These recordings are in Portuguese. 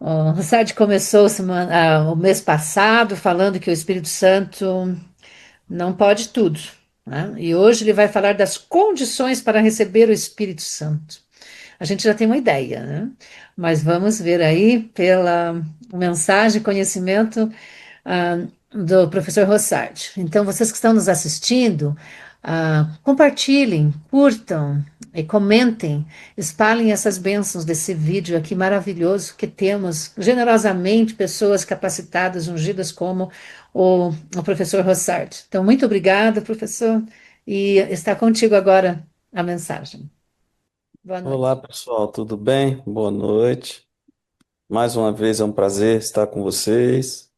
O Rossard começou o mês passado falando que o Espírito Santo não pode tudo, né? E hoje ele vai falar das condições para receber o Espírito Santo. A gente já tem uma ideia, né? Mas vamos ver aí pela mensagem, conhecimento do professor Rossard. Então, vocês que estão nos assistindo, compartilhem, curtam e comentem, espalhem essas bênçãos desse vídeo aqui maravilhoso que temos generosamente pessoas capacitadas, ungidas como o professor Rossard. Então, muito obrigada, professor, e está contigo agora a mensagem. Boa Olá, noite. pessoal, tudo bem? Boa noite. Mais uma vez é um prazer estar com vocês.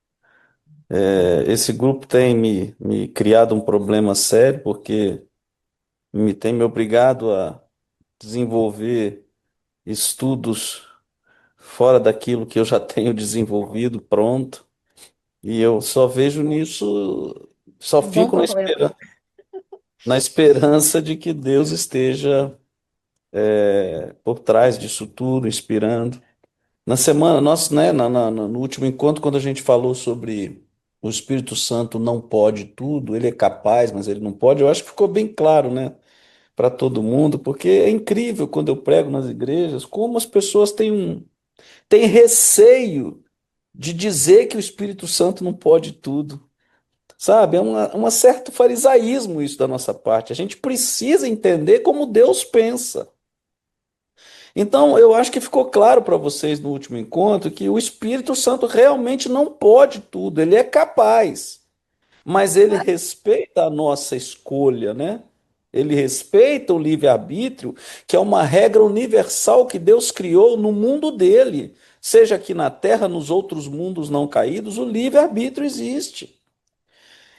Esse grupo tem me criado um problema sério, porque tem me obrigado a desenvolver estudos fora daquilo que eu já tenho desenvolvido pronto, e eu só vejo nisso, só Um bom fico problema. na esperança de que Deus esteja, por trás disso tudo, inspirando. Na semana, nós, né, no último encontro, quando a gente falou sobre o Espírito Santo não pode tudo, ele é capaz, mas ele não pode, eu acho que ficou bem claro, né, para todo mundo, porque é incrível quando eu prego nas igrejas, como as pessoas têm receio de dizer que o Espírito Santo não pode tudo. Sabe, é um certo farisaísmo isso da nossa parte. A gente precisa entender como Deus pensa. Então, eu acho que ficou claro para vocês no último encontro que o Espírito Santo realmente não pode tudo, ele é capaz, mas ele respeita a nossa escolha, né? Ele respeita o livre-arbítrio, que é uma regra universal que Deus criou no mundo dele. Seja aqui na Terra, nos outros mundos não caídos, o livre-arbítrio existe.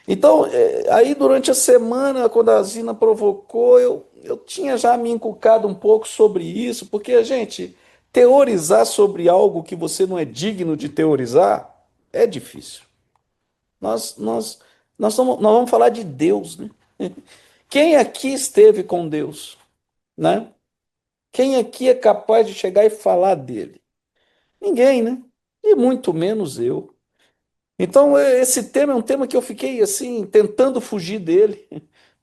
Então, aí durante a semana, quando a Zina provocou, eu tinha já me encucado um pouco sobre isso, porque a gente teorizar sobre algo que você não é digno de teorizar é difícil. Nós, nós, nós vamos falar de Deus, né? Quem aqui esteve com Deus, né? Quem aqui é capaz de chegar e falar dele? Ninguém, né? E muito menos eu. Então, esse tema é um tema que eu fiquei assim, tentando fugir dele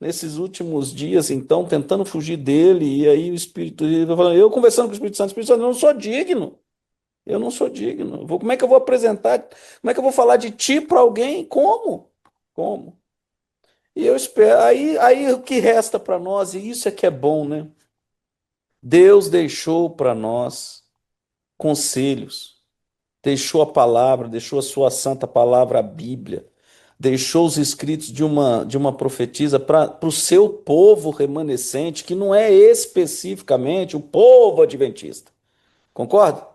nesses últimos dias, então, tentando fugir dele, e aí o Espírito, eu conversando com o Espírito Santo, eu não sou digno, eu não sou digno. Como é que eu vou apresentar, como é que eu vou falar de ti para alguém? Como? Como? E eu espero, aí o que resta para nós, e isso é que é bom, né? Deus deixou para nós conselhos. Deixou a palavra, deixou a sua santa palavra, a Bíblia, deixou os escritos de uma profetisa para o seu povo remanescente, que não é especificamente o povo adventista. Concorda?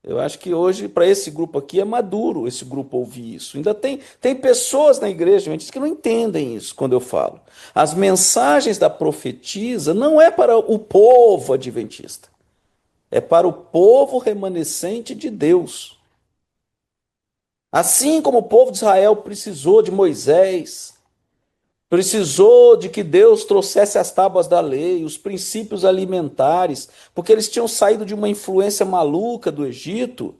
Eu acho que hoje, para esse grupo aqui, é maduro esse grupo ouvir isso. Ainda tem pessoas na igreja adventista que não entendem isso quando eu falo. As mensagens da profetisa não é para o povo adventista, é para o povo remanescente de Deus. Assim como o povo de Israel precisou de Moisés, precisou de que Deus trouxesse as tábuas da lei, os princípios alimentares, porque eles tinham saído de uma influência maluca do Egito,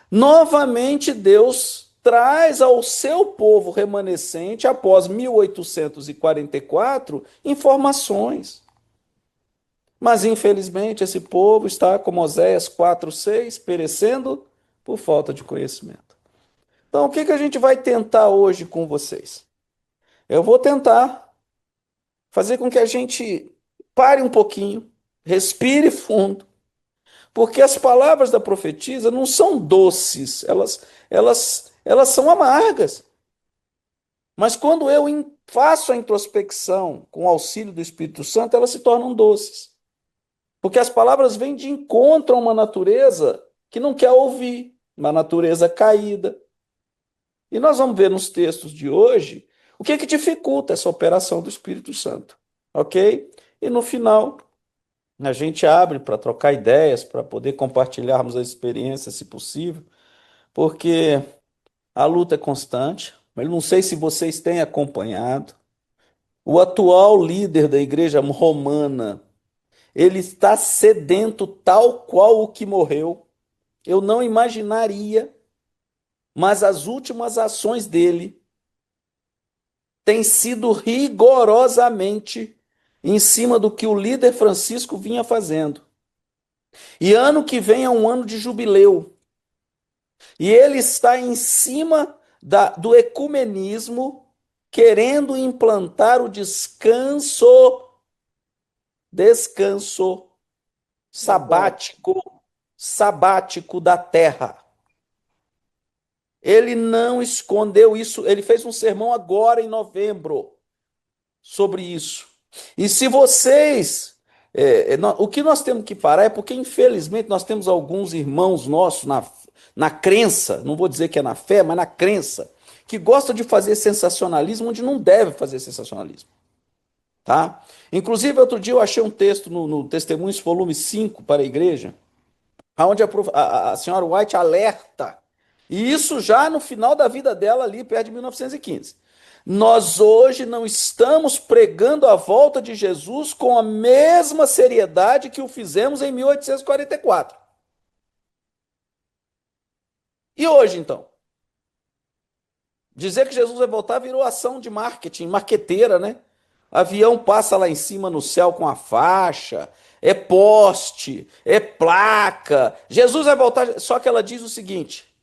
novamente Deus traz ao seu povo remanescente, após 1844, informações. Mas infelizmente esse povo está, como Oséias 4:6, perecendo por falta de conhecimento. Então, o que que a gente vai tentar hoje com vocês? Eu vou tentar fazer com que a gente pare um pouquinho, respire fundo, porque as palavras da profetisa não são doces, elas são amargas. Mas quando faço a introspecção com o auxílio do Espírito Santo, elas se tornam doces. Porque as palavras vêm de encontro a uma natureza que não quer ouvir, uma natureza caída. E nós vamos ver nos textos de hoje o que dificulta essa operação do Espírito Santo, ok? E no final, a gente abre para trocar ideias, para poder compartilharmos a experiência, se possível, porque a luta é constante. Mas não sei se vocês têm acompanhado. O atual líder da igreja romana, ele está sedento tal qual o que morreu. Eu não imaginaria, mas as últimas ações dele têm sido rigorosamente em cima do que o líder Francisco vinha fazendo. E ano que vem é um ano de jubileu. E ele está em cima do ecumenismo, querendo implantar o descanso Glória. sabático da terra. Ele não escondeu isso, ele fez um sermão agora em novembro sobre isso. E se vocês. O que nós temos que parar é porque, infelizmente, nós temos alguns irmãos nossos na crença, não vou dizer que é na fé, mas na crença, que gostam de fazer sensacionalismo onde não deve fazer sensacionalismo. Tá? Inclusive, outro dia eu achei um texto no Testemunhos, volume 5 para a igreja, onde a senhora White alerta, e isso já no final da vida dela, ali perto de 1915. Nós hoje não estamos pregando a volta de Jesus com a mesma seriedade que o fizemos em 1844. E hoje, então? Dizer que Jesus vai voltar virou ação de marketing, marqueteira, né? Avião passa lá em cima no céu com a faixa, é poste, é placa. Jesus vai voltar. Só que ela diz o seguinte: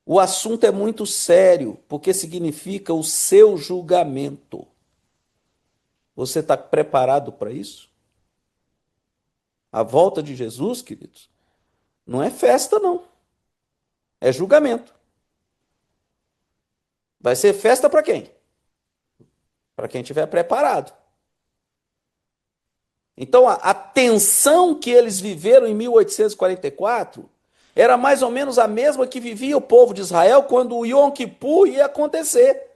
o assunto é muito sério, porque significa o seu julgamento. Você está preparado para isso? A volta de Jesus, queridos, não é festa, não. É julgamento. Vai ser festa para quem? Para quem estiver preparado. Então, a tensão que eles viveram em 1844 era mais ou menos a mesma que vivia o povo de Israel quando o Yom Kippur ia acontecer.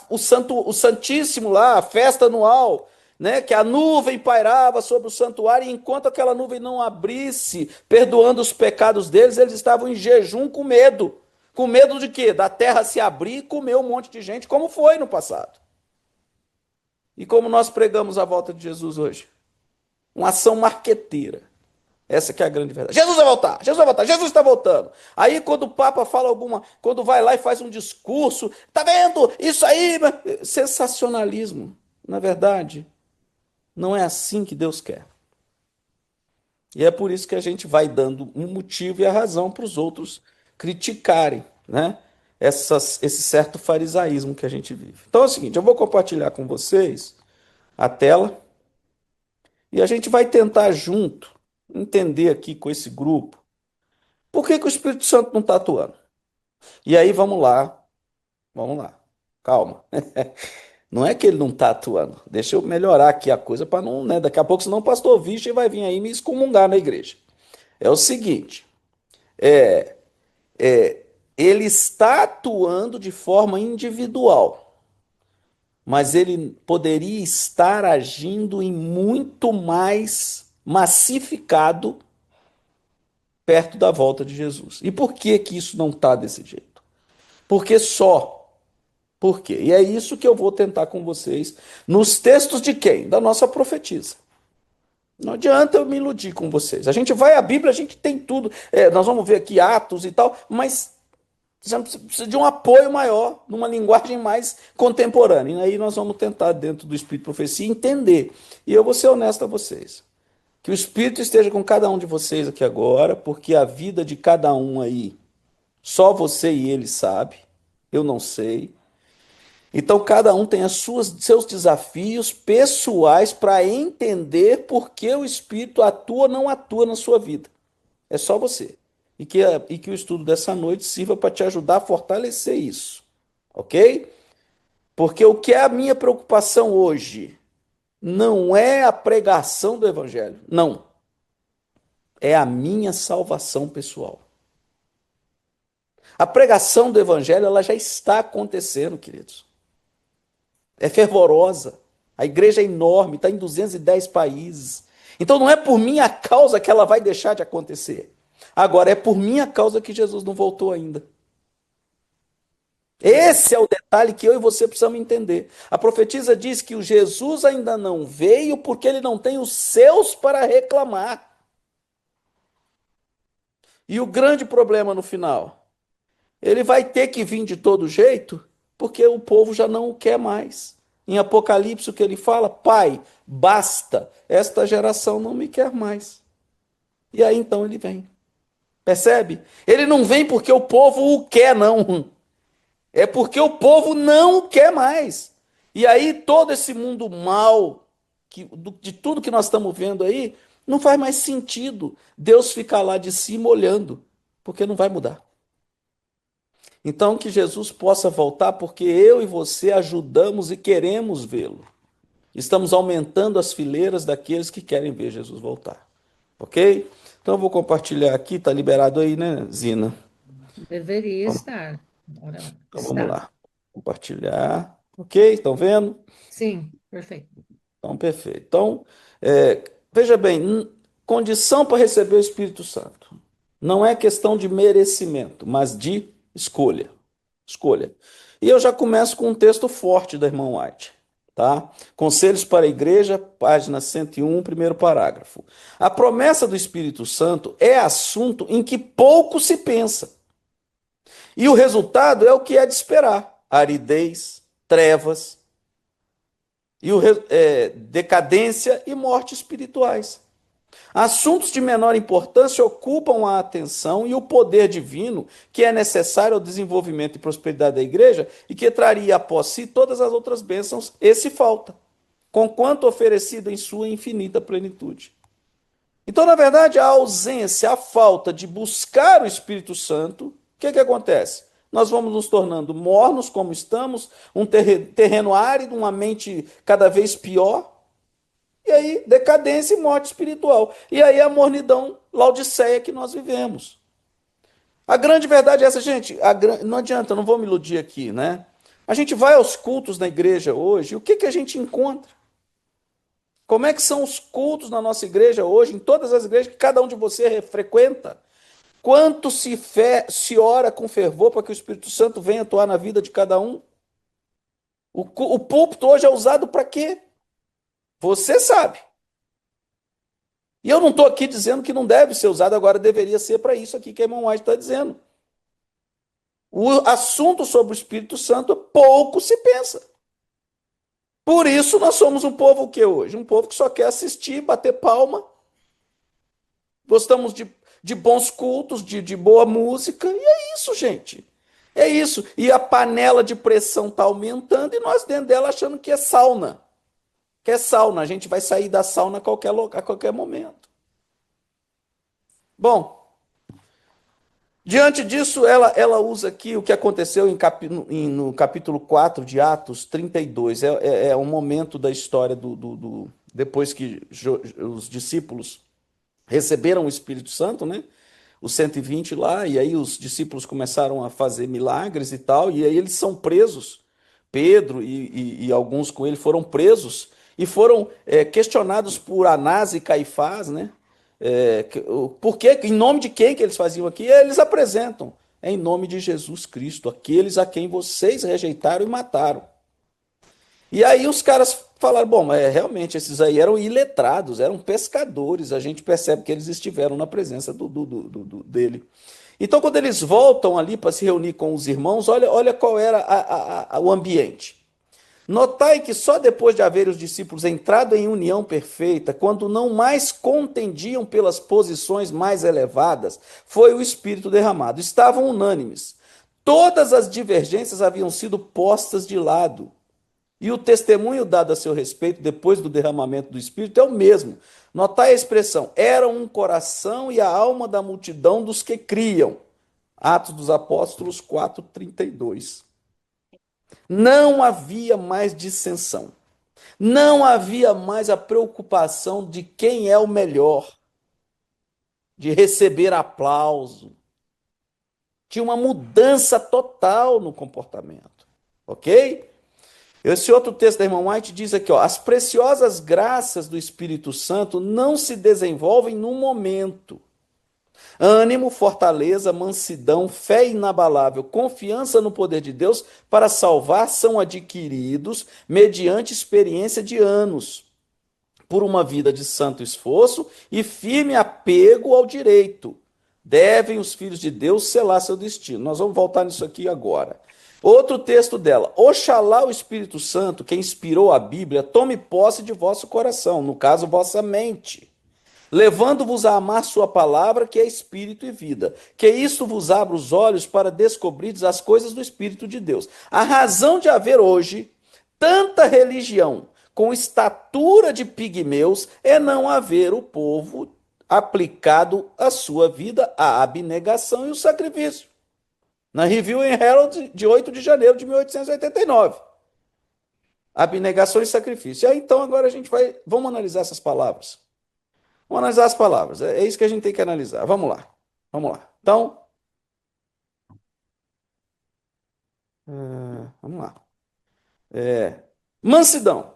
O Santíssimo lá, a festa anual, né, que a nuvem pairava sobre o santuário, e enquanto aquela nuvem não abrisse, perdoando os pecados deles, eles estavam em jejum com medo. Com medo de quê? Da terra se abrir e comer um monte de gente, como foi no passado. E como nós pregamos a volta de Jesus hoje? Uma ação marqueteira. Essa que é a grande verdade. Jesus vai voltar, Jesus vai voltar, Jesus está voltando. Aí quando o Papa fala quando vai lá e faz um discurso, tá vendo? Isso aí, sensacionalismo. Na verdade, não é assim que Deus quer. E é por isso que a gente vai dando um motivo e a razão para os outros criticarem, né? Esse certo farisaísmo que a gente vive. Então é o seguinte, eu vou compartilhar com vocês a tela e a gente vai tentar junto entender aqui com esse grupo por que que o Espírito Santo não está atuando. E aí vamos lá, calma. Não é que ele não está atuando. Deixa eu melhorar aqui a coisa para não, né? Daqui a pouco, senão o pastor Vixe vai vir aí me excomungar na igreja. É o seguinte, é, ele está atuando de forma individual, mas ele poderia estar agindo em muito mais massificado perto da volta de Jesus. E por que que isso não está desse jeito? Porque só. Por quê? E é isso que eu vou tentar com vocês nos textos de quem? Da nossa profetisa. Não adianta eu me iludir com vocês. A gente vai à Bíblia, a gente tem tudo. Nós vamos ver aqui Atos e tal, mas precisa de um apoio maior, numa linguagem mais contemporânea. E aí nós vamos tentar, dentro do Espírito de Profecia, entender. E eu vou ser honesto a vocês. Que o Espírito esteja com cada um de vocês aqui agora, porque a vida de cada um aí, só você e ele sabe. Eu não sei. Então, cada um tem seus desafios pessoais para entender por que o Espírito atua ou não atua na sua vida. É só você. E que o estudo dessa noite sirva para te ajudar a fortalecer isso. Ok? Porque o que é a minha preocupação hoje não é a pregação do Evangelho. Não. É a minha salvação pessoal. A pregação do Evangelho ela já está acontecendo, queridos. É fervorosa. A igreja é enorme, está em 210 países. Então não é por minha causa que ela vai deixar de acontecer. Agora, é por minha causa que Jesus não voltou ainda. Esse é o detalhe que eu e você precisamos entender. A profetisa diz que o Jesus ainda não veio porque ele não tem os seus para reclamar. E o grande problema no final, ele vai ter que vir de todo jeito, porque o povo já não o quer mais. Em Apocalipse, o que ele fala? Pai, basta, esta geração não me quer mais. E aí então ele vem. Percebe? Ele não vem porque o povo o quer, não. É porque o povo não o quer mais. E aí todo esse mundo mal, de tudo que nós estamos vendo aí, não faz mais sentido Deus ficar lá de cima olhando, porque não vai mudar. Então que Jesus possa voltar, porque eu e você ajudamos e queremos vê-lo. Estamos aumentando as fileiras daqueles que querem ver Jesus voltar. Ok? Então eu vou compartilhar aqui, está liberado aí, né, Zina? Deveria estar. Ora, Então vamos está. lá. Compartilhar. Ok? Estão vendo? Sim, perfeito. Então, perfeito. Então, veja bem, condição para receber o Espírito Santo. Não é questão de merecimento, mas de escolha. Escolha. E eu já começo com um texto forte da irmã White. Tá? Conselhos para a Igreja, página 101, primeiro parágrafo. A promessa do Espírito Santo é assunto em que pouco se pensa. E o resultado é o que é de esperar: aridez, trevas, decadência e morte espirituais. Assuntos de menor importância ocupam a atenção e o poder divino que é necessário ao desenvolvimento e prosperidade da igreja e que traria após si todas as outras bênçãos, esse falta, conquanto oferecido em sua infinita plenitude. Então, na verdade, a ausência, a falta de buscar o Espírito Santo, o que acontece? Nós vamos nos tornando mornos como estamos, um terreno árido, uma mente cada vez pior, e aí decadência e morte espiritual. E aí a mornidão laodiceia que nós vivemos. A grande verdade é essa, gente, não adianta, eu não vou me iludir aqui, né? A gente vai aos cultos na igreja hoje, e o que a gente encontra? Como é que são os cultos na nossa igreja hoje, em todas as igrejas que cada um de você frequenta? Quanto se ora com fervor para que o Espírito Santo venha atuar na vida de cada um? O púlpito hoje é usado para quê? Você sabe. E eu não estou aqui dizendo que não deve ser usado, agora deveria ser para isso aqui que a irmã White está dizendo. O assunto sobre o Espírito Santo pouco se pensa. Por isso nós somos um povo o que hoje? Um povo que só quer assistir, bater palma. Gostamos de bons cultos, de boa música. E é isso, gente. É isso. E a panela de pressão está aumentando e nós dentro dela achando que é sauna. Que é sauna. A gente vai sair da sauna a qualquer momento. Bom, diante disso, ela usa aqui o que aconteceu no capítulo 4 de Atos 32. É um momento da história depois que os discípulos receberam o Espírito Santo, né? Os 120 lá, e aí os discípulos começaram a fazer milagres e tal, e aí eles são presos. Pedro e alguns com ele foram presos e foram questionados por Anás e Caifás, né? Por quê? Em nome de quem que eles faziam aqui? Eles apresentam. É em nome de Jesus Cristo, aqueles a quem vocês rejeitaram e mataram. E aí os caras falaram, bom, mas realmente esses aí eram iletrados, eram pescadores, a gente percebe que eles estiveram na presença dele. Então, quando eles voltam ali para se reunir com os irmãos, olha qual era o ambiente. Notai que só depois de haver os discípulos entrado em união perfeita, quando não mais contendiam pelas posições mais elevadas, foi o Espírito derramado. Estavam unânimes. Todas as divergências haviam sido postas de lado. E o testemunho dado a seu respeito depois do derramamento do Espírito é o mesmo. Notai a expressão: era um coração e a alma da multidão dos que criam. Atos dos Apóstolos 4:32. Não havia mais dissensão. Não havia mais a preocupação de quem é o melhor, de receber aplauso. Tinha uma mudança total no comportamento. Ok? Esse outro texto da irmã White diz aqui, ó, as preciosas graças do Espírito Santo não se desenvolvem num momento. Ânimo, fortaleza, mansidão, fé inabalável, confiança no poder de Deus para salvar são adquiridos mediante experiência de anos, por uma vida de santo esforço e firme apego ao direito, devem os filhos de Deus selar seu destino. Nós vamos voltar nisso aqui agora. Outro texto dela. Oxalá o Espírito Santo, que inspirou a Bíblia, tome posse de vosso coração, no caso, vossa mente, levando-vos a amar sua palavra, que é espírito e vida. Que isto vos abra os olhos para descobrirdes as coisas do Espírito de Deus. A razão de haver hoje tanta religião com estatura de pigmeus é não haver o povo aplicado a sua vida à abnegação e o sacrifício. Na Review and Herald de 8 de janeiro de 1889. Abnegação e sacrifício. E aí, então, agora a gente vai. Vamos analisar essas palavras. Vamos analisar as palavras. É isso que a gente tem que analisar. Vamos lá. Vamos lá. Então, vamos lá. Mansidão.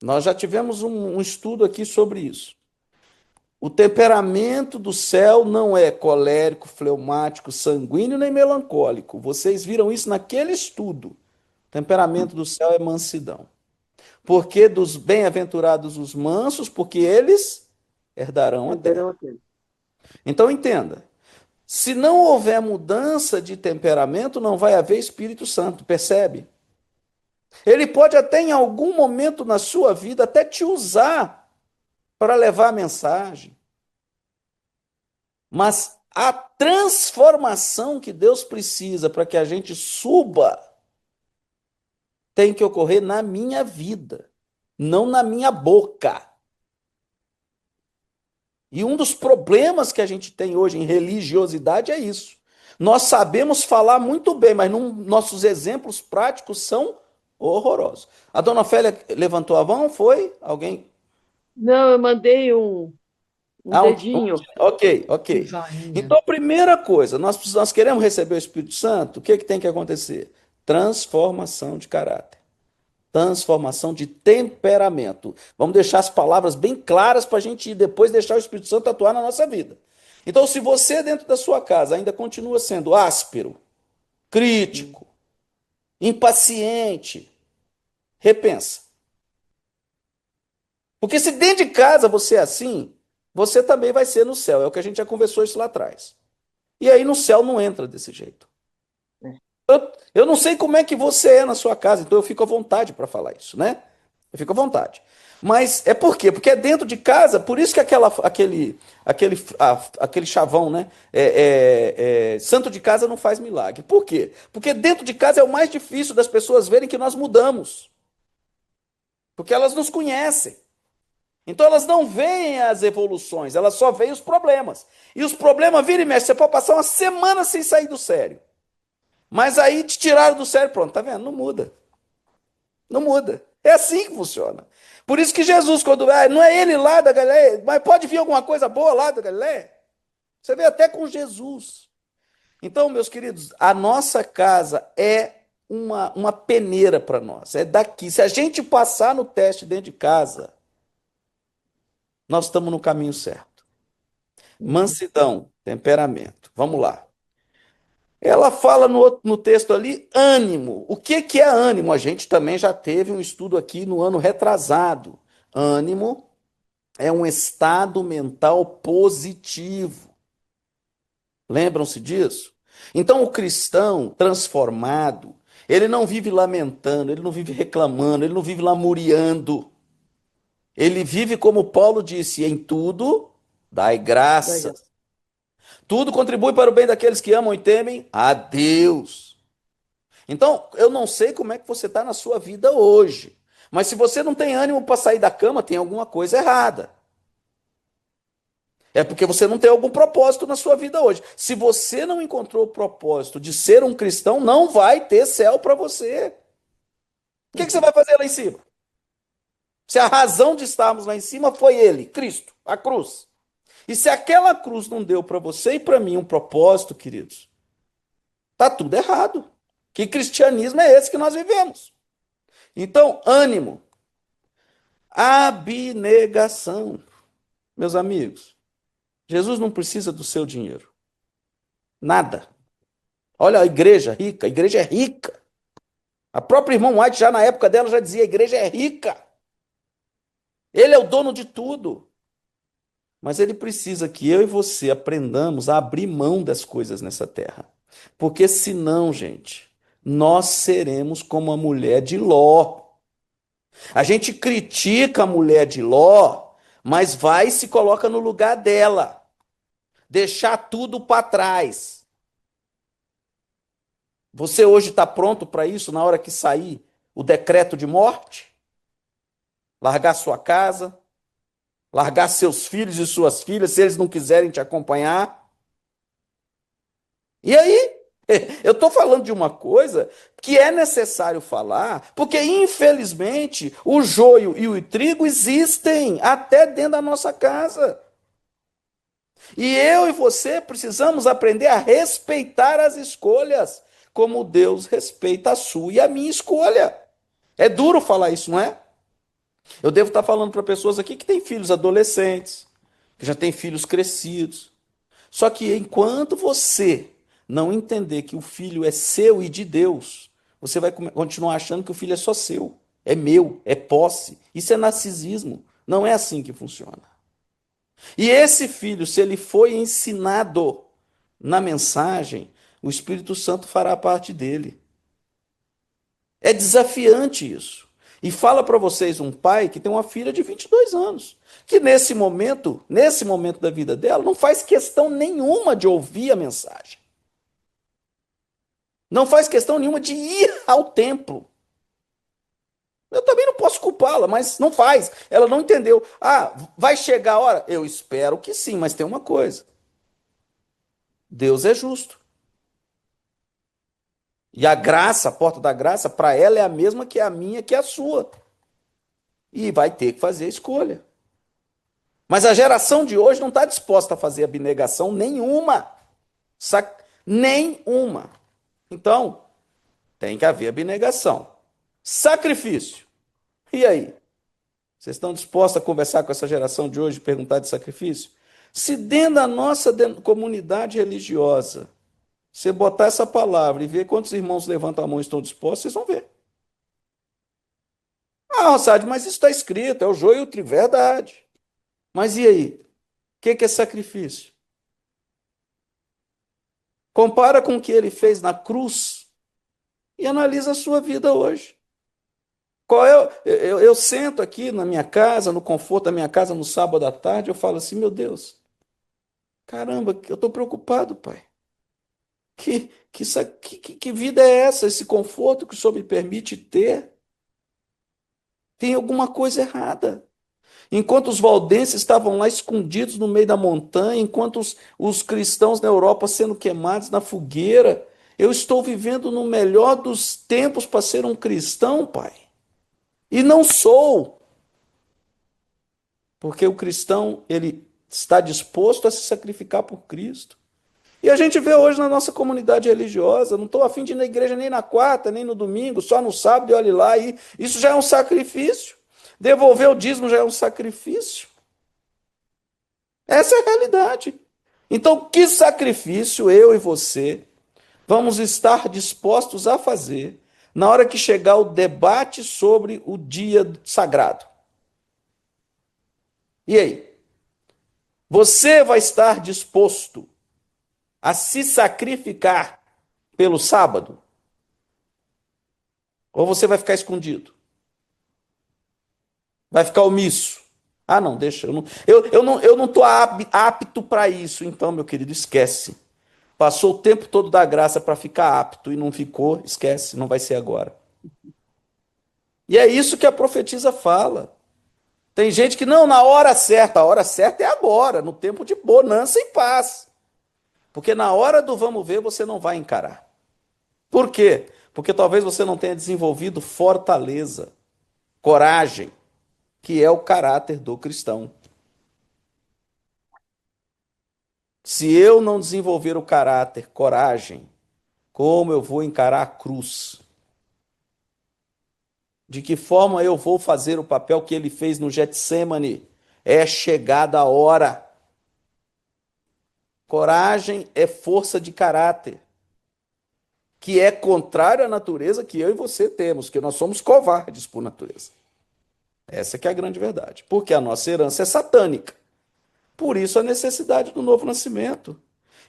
Nós já tivemos um estudo aqui sobre isso. O temperamento do céu não é colérico, fleumático, sanguíneo nem melancólico. Vocês viram isso naquele estudo. O temperamento do céu é mansidão. Porque dos bem-aventurados os mansos, porque eles herdarão a terra. Herderam a terra. Então entenda, se não houver mudança de temperamento, não vai haver Espírito Santo, percebe? Ele pode até em algum momento na sua vida até te usar para levar a mensagem. Mas a transformação que Deus precisa para que a gente suba tem que ocorrer na minha vida, não na minha boca. E um dos problemas que a gente tem hoje em religiosidade é isso. Nós sabemos falar muito bem, mas nossos exemplos práticos são horrorosos. A dona Ofélia levantou a mão, foi? Alguém? Não, eu mandei um Ah, dedinho. ok, ok. Joinha. Então, primeira coisa, nós queremos receber o Espírito Santo, o que que tem que acontecer? Transformação de caráter. Transformação de temperamento. Vamos deixar as palavras bem claras para a gente depois deixar o Espírito Santo atuar na nossa vida. Então, se você dentro da sua casa ainda continua sendo áspero, crítico, impaciente, repensa. Porque se dentro de casa você é assim, você também vai ser no céu. É o que a gente já conversou isso lá atrás. E aí no céu não entra desse jeito. Eu não sei como é que você é na sua casa, então eu fico à vontade para falar isso, né? Eu fico à vontade. Mas é por quê? Porque é dentro de casa, por isso que aquele chavão, né? Santo de casa não faz milagre. Por quê? Porque dentro de casa é o mais difícil das pessoas verem que nós mudamos. Porque elas nos conhecem. Então elas não veem as evoluções, elas só veem os problemas. E os problemas viram e mexe, você pode passar uma semana sem sair do sério. Mas aí te tiraram do sério, pronto, tá vendo? Não muda. Não muda. É assim que funciona. Por isso que Jesus, quando não é ele lá da Galileia, mas pode vir alguma coisa boa lá da Galileia. Você vê até com Jesus. Então, meus queridos, a nossa casa é uma peneira para nós. É daqui. Se a gente passar no teste dentro de casa, nós estamos no caminho certo. Mansidão, temperamento. Vamos lá. Ela fala no texto ali, ânimo. O que é ânimo? A gente também já teve um estudo aqui no ano retrasado. Ânimo é um estado mental positivo. Lembram-se disso? Então, o cristão transformado, ele não vive lamentando, ele não vive reclamando, ele não vive lamuriando. Ele vive como Paulo disse, em tudo dai graças. Tudo contribui para o bem daqueles que amam e temem a Deus. Então, eu não sei como é que você está na sua vida hoje, mas se você não tem ânimo para sair da cama, tem alguma coisa errada. É porque você não tem algum propósito na sua vida hoje. Se você não encontrou o propósito de ser um cristão, não vai ter céu para você. O que você vai fazer lá em cima? Se a razão de estarmos lá em cima foi Ele, Cristo, a cruz. E se aquela cruz não deu para você e para mim um propósito, queridos, tá tudo errado. Que cristianismo é esse que nós vivemos? Então, ânimo. Abnegação. Meus amigos, Jesus não precisa do seu dinheiro. Nada. Olha a igreja é rica. A própria irmã White, já na época dela, já dizia: a igreja é rica. Ele é o dono de tudo. Mas ele precisa que eu e você aprendamos a abrir mão das coisas nessa terra. Porque senão, gente, nós seremos como a mulher de Ló. A gente critica a mulher de Ló, mas vai e se coloca no lugar dela. Deixar tudo para trás. Você hoje está pronto para isso na hora que sair o decreto de morte? Largar sua casa, largar seus filhos e suas filhas, se eles não quiserem te acompanhar? E aí? Eu estou falando de uma coisa que é necessário falar, porque infelizmente o joio e o trigo existem até dentro da nossa casa. E eu e você precisamos aprender a respeitar as escolhas, como Deus respeita a sua e a minha escolha. É duro falar isso, não é? Eu devo estar falando para pessoas aqui que têm filhos adolescentes, que já têm filhos crescidos. Só que enquanto você não entender que o filho é seu e de Deus, você vai continuar achando que o filho é só seu, é meu, é posse. Isso é narcisismo. Não é assim que funciona. E esse filho, se ele foi ensinado na mensagem, o Espírito Santo fará parte dele. É desafiante isso. E fala para vocês um pai que tem uma filha de 22 anos, que nesse momento da vida dela, não faz questão nenhuma de ouvir a mensagem. Não faz questão nenhuma de ir ao templo. Eu também não posso culpá-la, mas não faz. Ela não entendeu. Ah, vai chegar a hora? Eu espero que sim, mas tem uma coisa. Deus é justo. E a graça, a porta da graça, para ela é a mesma que a minha, que a sua. E vai ter que fazer a escolha. Mas a geração de hoje não está disposta a fazer abnegação nenhuma. Nenhuma. Então, tem que haver abnegação. Sacrifício. E aí? Vocês estão dispostos a conversar com essa geração de hoje e perguntar de sacrifício? Se dentro da nossa comunidade religiosa, você botar essa palavra e ver quantos irmãos levantam a mão e estão dispostos, vocês vão ver. Ah, Rossade, mas isso está escrito, é o joio e o trigo, verdade. Mas e aí? O que é sacrifício? Compara com o que ele fez na cruz e analisa a sua vida hoje. Qual é? Eu sento aqui na minha casa, no conforto da minha casa, no sábado à tarde, eu falo assim, meu Deus, caramba, eu estou preocupado, pai. Que vida é essa? Esse conforto que o Senhor me permite ter? Tem alguma coisa errada. Enquanto os valdenses estavam lá escondidos no meio da montanha, enquanto os cristãos na Europa sendo queimados na fogueira, eu estou vivendo no melhor dos tempos para ser um cristão, pai. E não sou, porque o cristão, ele está disposto a se sacrificar por Cristo. E a gente vê hoje na nossa comunidade religiosa, não estou afim de ir na igreja nem na quarta, nem no domingo, só no sábado e olhe lá, e isso já é um sacrifício. Devolver o dízimo já é um sacrifício. Essa é a realidade. Então, que sacrifício eu e você vamos estar dispostos a fazer na hora que chegar o debate sobre o dia sagrado? E aí? Você vai estar disposto a se sacrificar pelo sábado? Ou você vai ficar escondido? Vai ficar omisso? Ah, não, deixa. Eu não estou apto para isso. Então, meu querido, esquece. Passou o tempo todo da graça para ficar apto e não ficou, esquece, não vai ser agora. E é isso que a profetisa fala. Tem gente que não, na hora certa, a hora certa é agora, no tempo de bonança e paz. Porque na hora do vamos ver, você não vai encarar. Por quê? Porque talvez você não tenha desenvolvido fortaleza, coragem, que é o caráter do cristão. Se eu não desenvolver o caráter, coragem, como eu vou encarar a cruz? De que forma eu vou fazer o papel que ele fez no Getsemane? É chegada a hora. Coragem é força de caráter, que é contrário à natureza que eu e você temos, que nós somos covardes por natureza. Essa que é a grande verdade. Porque a nossa herança é satânica. Por isso a necessidade do novo nascimento.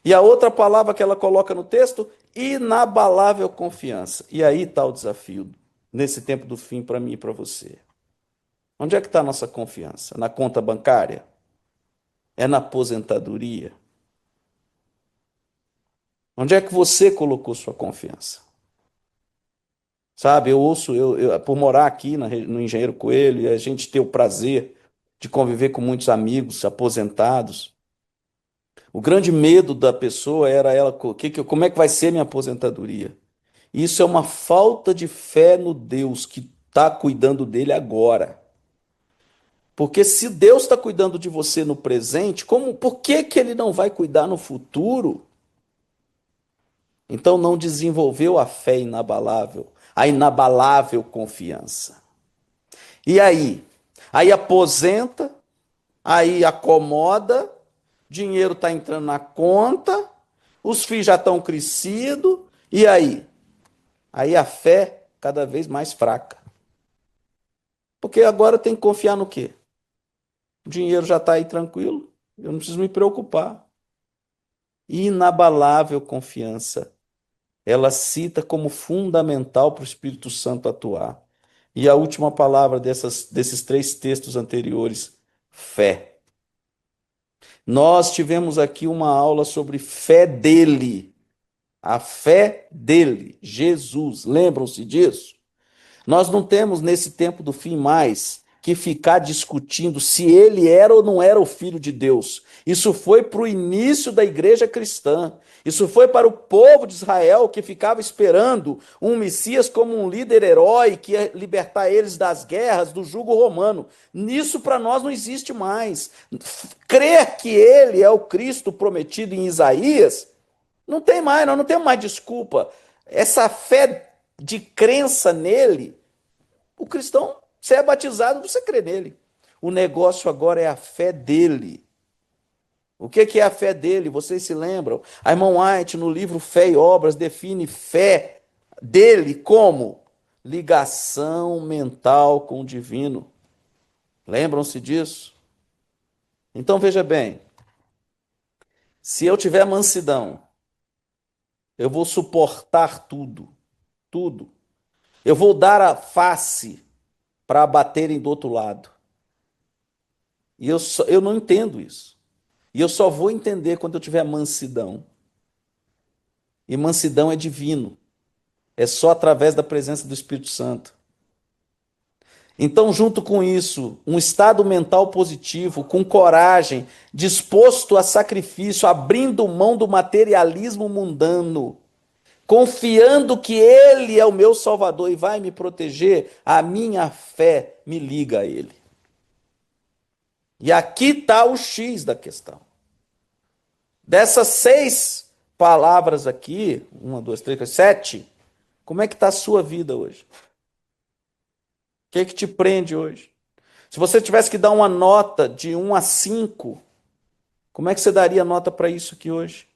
E a outra palavra que ela coloca no texto, inabalável confiança. E aí está o desafio nesse tempo do fim para mim e para você. Onde é que está a nossa confiança? Na conta bancária? É na aposentadoria? Onde é que você colocou sua confiança? Sabe, eu ouço, por morar aqui no Engenheiro Coelho, e a gente ter o prazer de conviver com muitos amigos aposentados, o grande medo da pessoa era ela, como é que vai ser minha aposentadoria? Isso é uma falta de fé no Deus que está cuidando dele agora. Porque se Deus está cuidando de você no presente, por que que ele não vai cuidar no futuro? Então não desenvolveu a fé inabalável, a inabalável confiança. E aí? Aí aposenta, aí acomoda, dinheiro está entrando na conta, os filhos já estão crescidos, e aí? Aí a fé cada vez mais fraca. Porque agora tem que confiar no quê? O dinheiro já está aí tranquilo, eu não preciso me preocupar. Inabalável confiança. Ela cita como fundamental para o Espírito Santo atuar. E a última palavra desses três textos anteriores, fé. Nós tivemos aqui uma aula sobre fé dele, a fé dele, Jesus. Lembram-se disso? Nós não temos nesse tempo do fim mais que ficar discutindo se ele era ou não era o filho de Deus. Isso foi para o início da igreja cristã. Isso foi para o povo de Israel que ficava esperando um Messias como um líder herói que ia libertar eles das guerras, do jugo romano. Nisso para nós não existe mais. Crer que ele é o Cristo prometido em Isaías, não tem mais, nós não temos mais desculpa. Essa fé de crença nele, o cristão, você é batizado, você crê nele. O negócio agora é a fé dele. O que é a fé dele? Vocês se lembram? A irmã White, no livro Fé e Obras, define fé dele como ligação mental com o divino. Lembram-se disso? Então veja bem, se eu tiver mansidão, eu vou suportar tudo, tudo. Eu vou dar a face para abaterem do outro lado. E eu não entendo isso. E eu só vou entender quando eu tiver mansidão. E mansidão é divino. É só através da presença do Espírito Santo. Então, junto com isso, um estado mental positivo, com coragem, disposto a sacrifício, abrindo mão do materialismo mundano, confiando que Ele é o meu Salvador e vai me proteger, a minha fé me liga a Ele. E aqui está o X da questão. Dessas 6 palavras aqui, 1, 2, 3, 4, 7, como é que está a sua vida hoje? O que é que te prende hoje? Se você tivesse que dar uma nota de 1 a 5, como é que você daria nota para isso aqui hoje?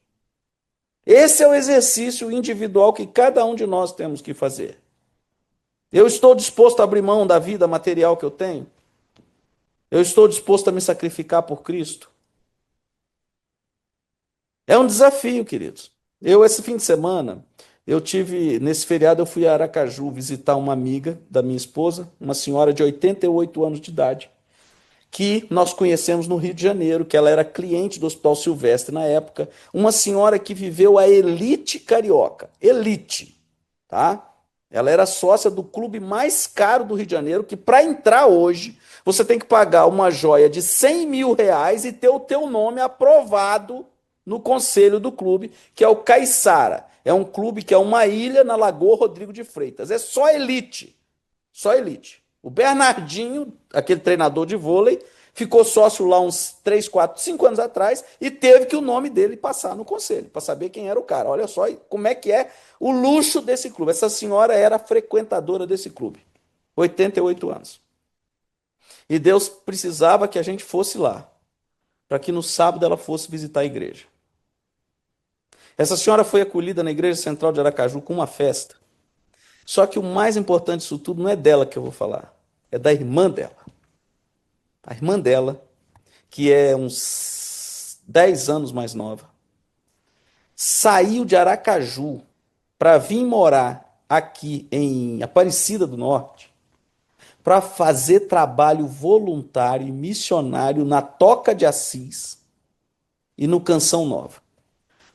Esse é o exercício individual que cada um de nós temos que fazer. Eu estou disposto a abrir mão da vida material que eu tenho? Eu estou disposto a me sacrificar por Cristo? É um desafio, queridos. Esse fim de semana, nesse feriado, eu fui a Aracaju visitar uma amiga da minha esposa, uma senhora de 88 anos de idade, que nós conhecemos no Rio de Janeiro, que ela era cliente do Hospital Silvestre na época, uma senhora que viveu a elite carioca, elite, tá? Ela era sócia do clube mais caro do Rio de Janeiro, que para entrar hoje, você tem que pagar uma joia de 100 mil reais e ter o teu nome aprovado no conselho do clube, que é o Caiçara. É um clube que é uma ilha na Lagoa Rodrigo de Freitas. É só elite. Só elite. O Bernardinho, aquele treinador de vôlei, ficou sócio lá uns 3, 4, 5 anos atrás e teve que o nome dele passar no conselho, para saber quem era o cara. Olha só como é que é o luxo desse clube. Essa senhora era frequentadora desse clube. 88 anos. E Deus precisava que a gente fosse lá, para que no sábado ela fosse visitar a igreja. Essa senhora foi acolhida na Igreja Central de Aracaju com uma festa. Só que o mais importante disso tudo não é dela que eu vou falar, é da irmã dela. A irmã dela, que é uns 10 anos mais nova, saiu de Aracaju para vir morar aqui em Aparecida do Norte, para fazer trabalho voluntário e missionário na Toca de Assis e no Canção Nova.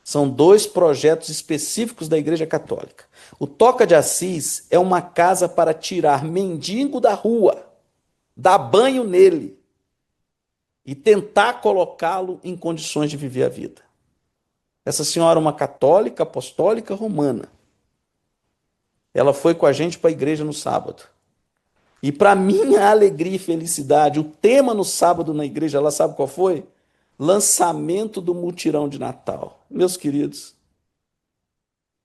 São dois projetos específicos da Igreja Católica. O Toca de Assis é uma casa para tirar mendigo da rua, dar banho nele e tentar colocá-lo em condições de viver a vida. Essa senhora é uma católica apostólica romana. Ela foi com a gente para a igreja no sábado. E para minha alegria e felicidade, o tema no sábado na igreja, ela sabe qual foi? Lançamento do mutirão de Natal. Meus queridos,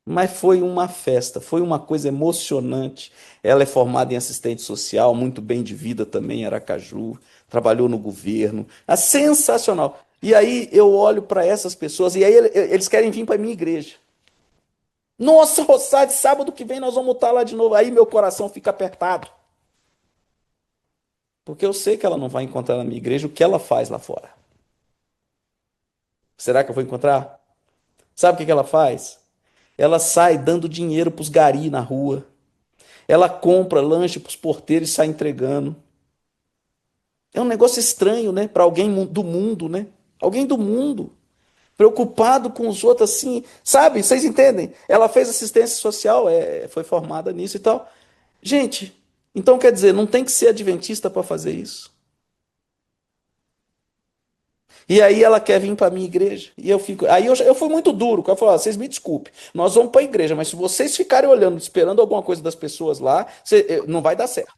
mas foi uma festa, foi uma coisa emocionante. Ela é formada em assistente social, muito bem de vida também em Aracaju, trabalhou no governo. É sensacional. E aí eu olho para essas pessoas e aí eles querem vir para a minha igreja. Nossa, Rossade, sábado que vem nós vamos estar lá de novo. Aí meu coração fica apertado. Porque eu sei que ela não vai encontrar na minha igreja o que ela faz lá fora. Será que eu vou encontrar? Sabe o que ela faz? Ela sai dando dinheiro para os gari na rua. Ela compra lanche para os porteiros e sai entregando. É um negócio estranho, né? Para alguém do mundo, né? Alguém do mundo. Preocupado com os outros assim. Sabe? Vocês entendem? Ela fez assistência social, foi formada nisso e tal. Gente, então quer dizer, não tem que ser adventista para fazer isso. E aí ela quer vir para a minha igreja. E eu fico. Aí eu fui muito duro. Eu falei, vocês me desculpem. Nós vamos para a igreja, mas se vocês ficarem olhando, esperando alguma coisa das pessoas lá, não vai dar certo.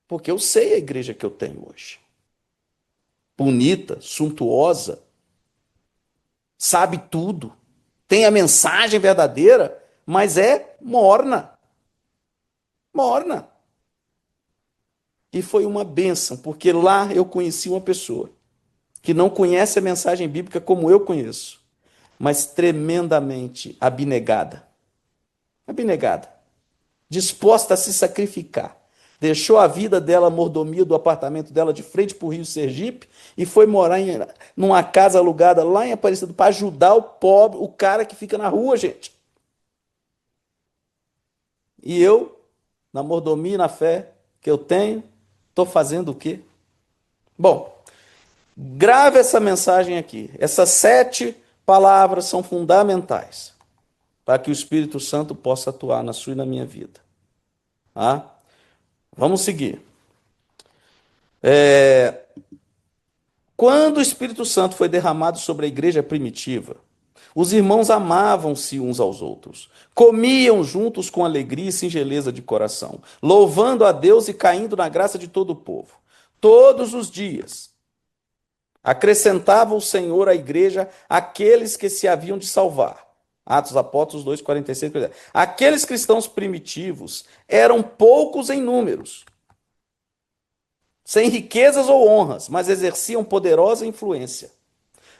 Porque eu sei a igreja que eu tenho hoje. Bonita, suntuosa, sabe tudo, tem a mensagem verdadeira, mas é morna. Morna. E foi uma bênção, porque lá eu conheci uma pessoa que não conhece a mensagem bíblica como eu conheço, mas tremendamente abnegada. Abnegada. Disposta a se sacrificar. Deixou a vida dela, a mordomia do apartamento dela de frente para o Rio Sergipe e foi morar numa casa alugada lá em Aparecida para ajudar o pobre, o cara que fica na rua, gente. E eu, na mordomia e na fé que eu tenho, estou fazendo o quê? Bom, grave essa mensagem aqui. Essas 7 palavras são fundamentais para que o Espírito Santo possa atuar na sua e na minha vida. Tá? Vamos seguir. Quando o Espírito Santo foi derramado sobre a igreja primitiva, os irmãos amavam-se uns aos outros, comiam juntos com alegria e singeleza de coração, louvando a Deus e caindo na graça de todo o povo. Todos os dias acrescentava o Senhor à igreja aqueles que se haviam de salvar. Atos Apóstolos 2, 46. Aqueles cristãos primitivos eram poucos em números, sem riquezas ou honras, mas exerciam poderosa influência.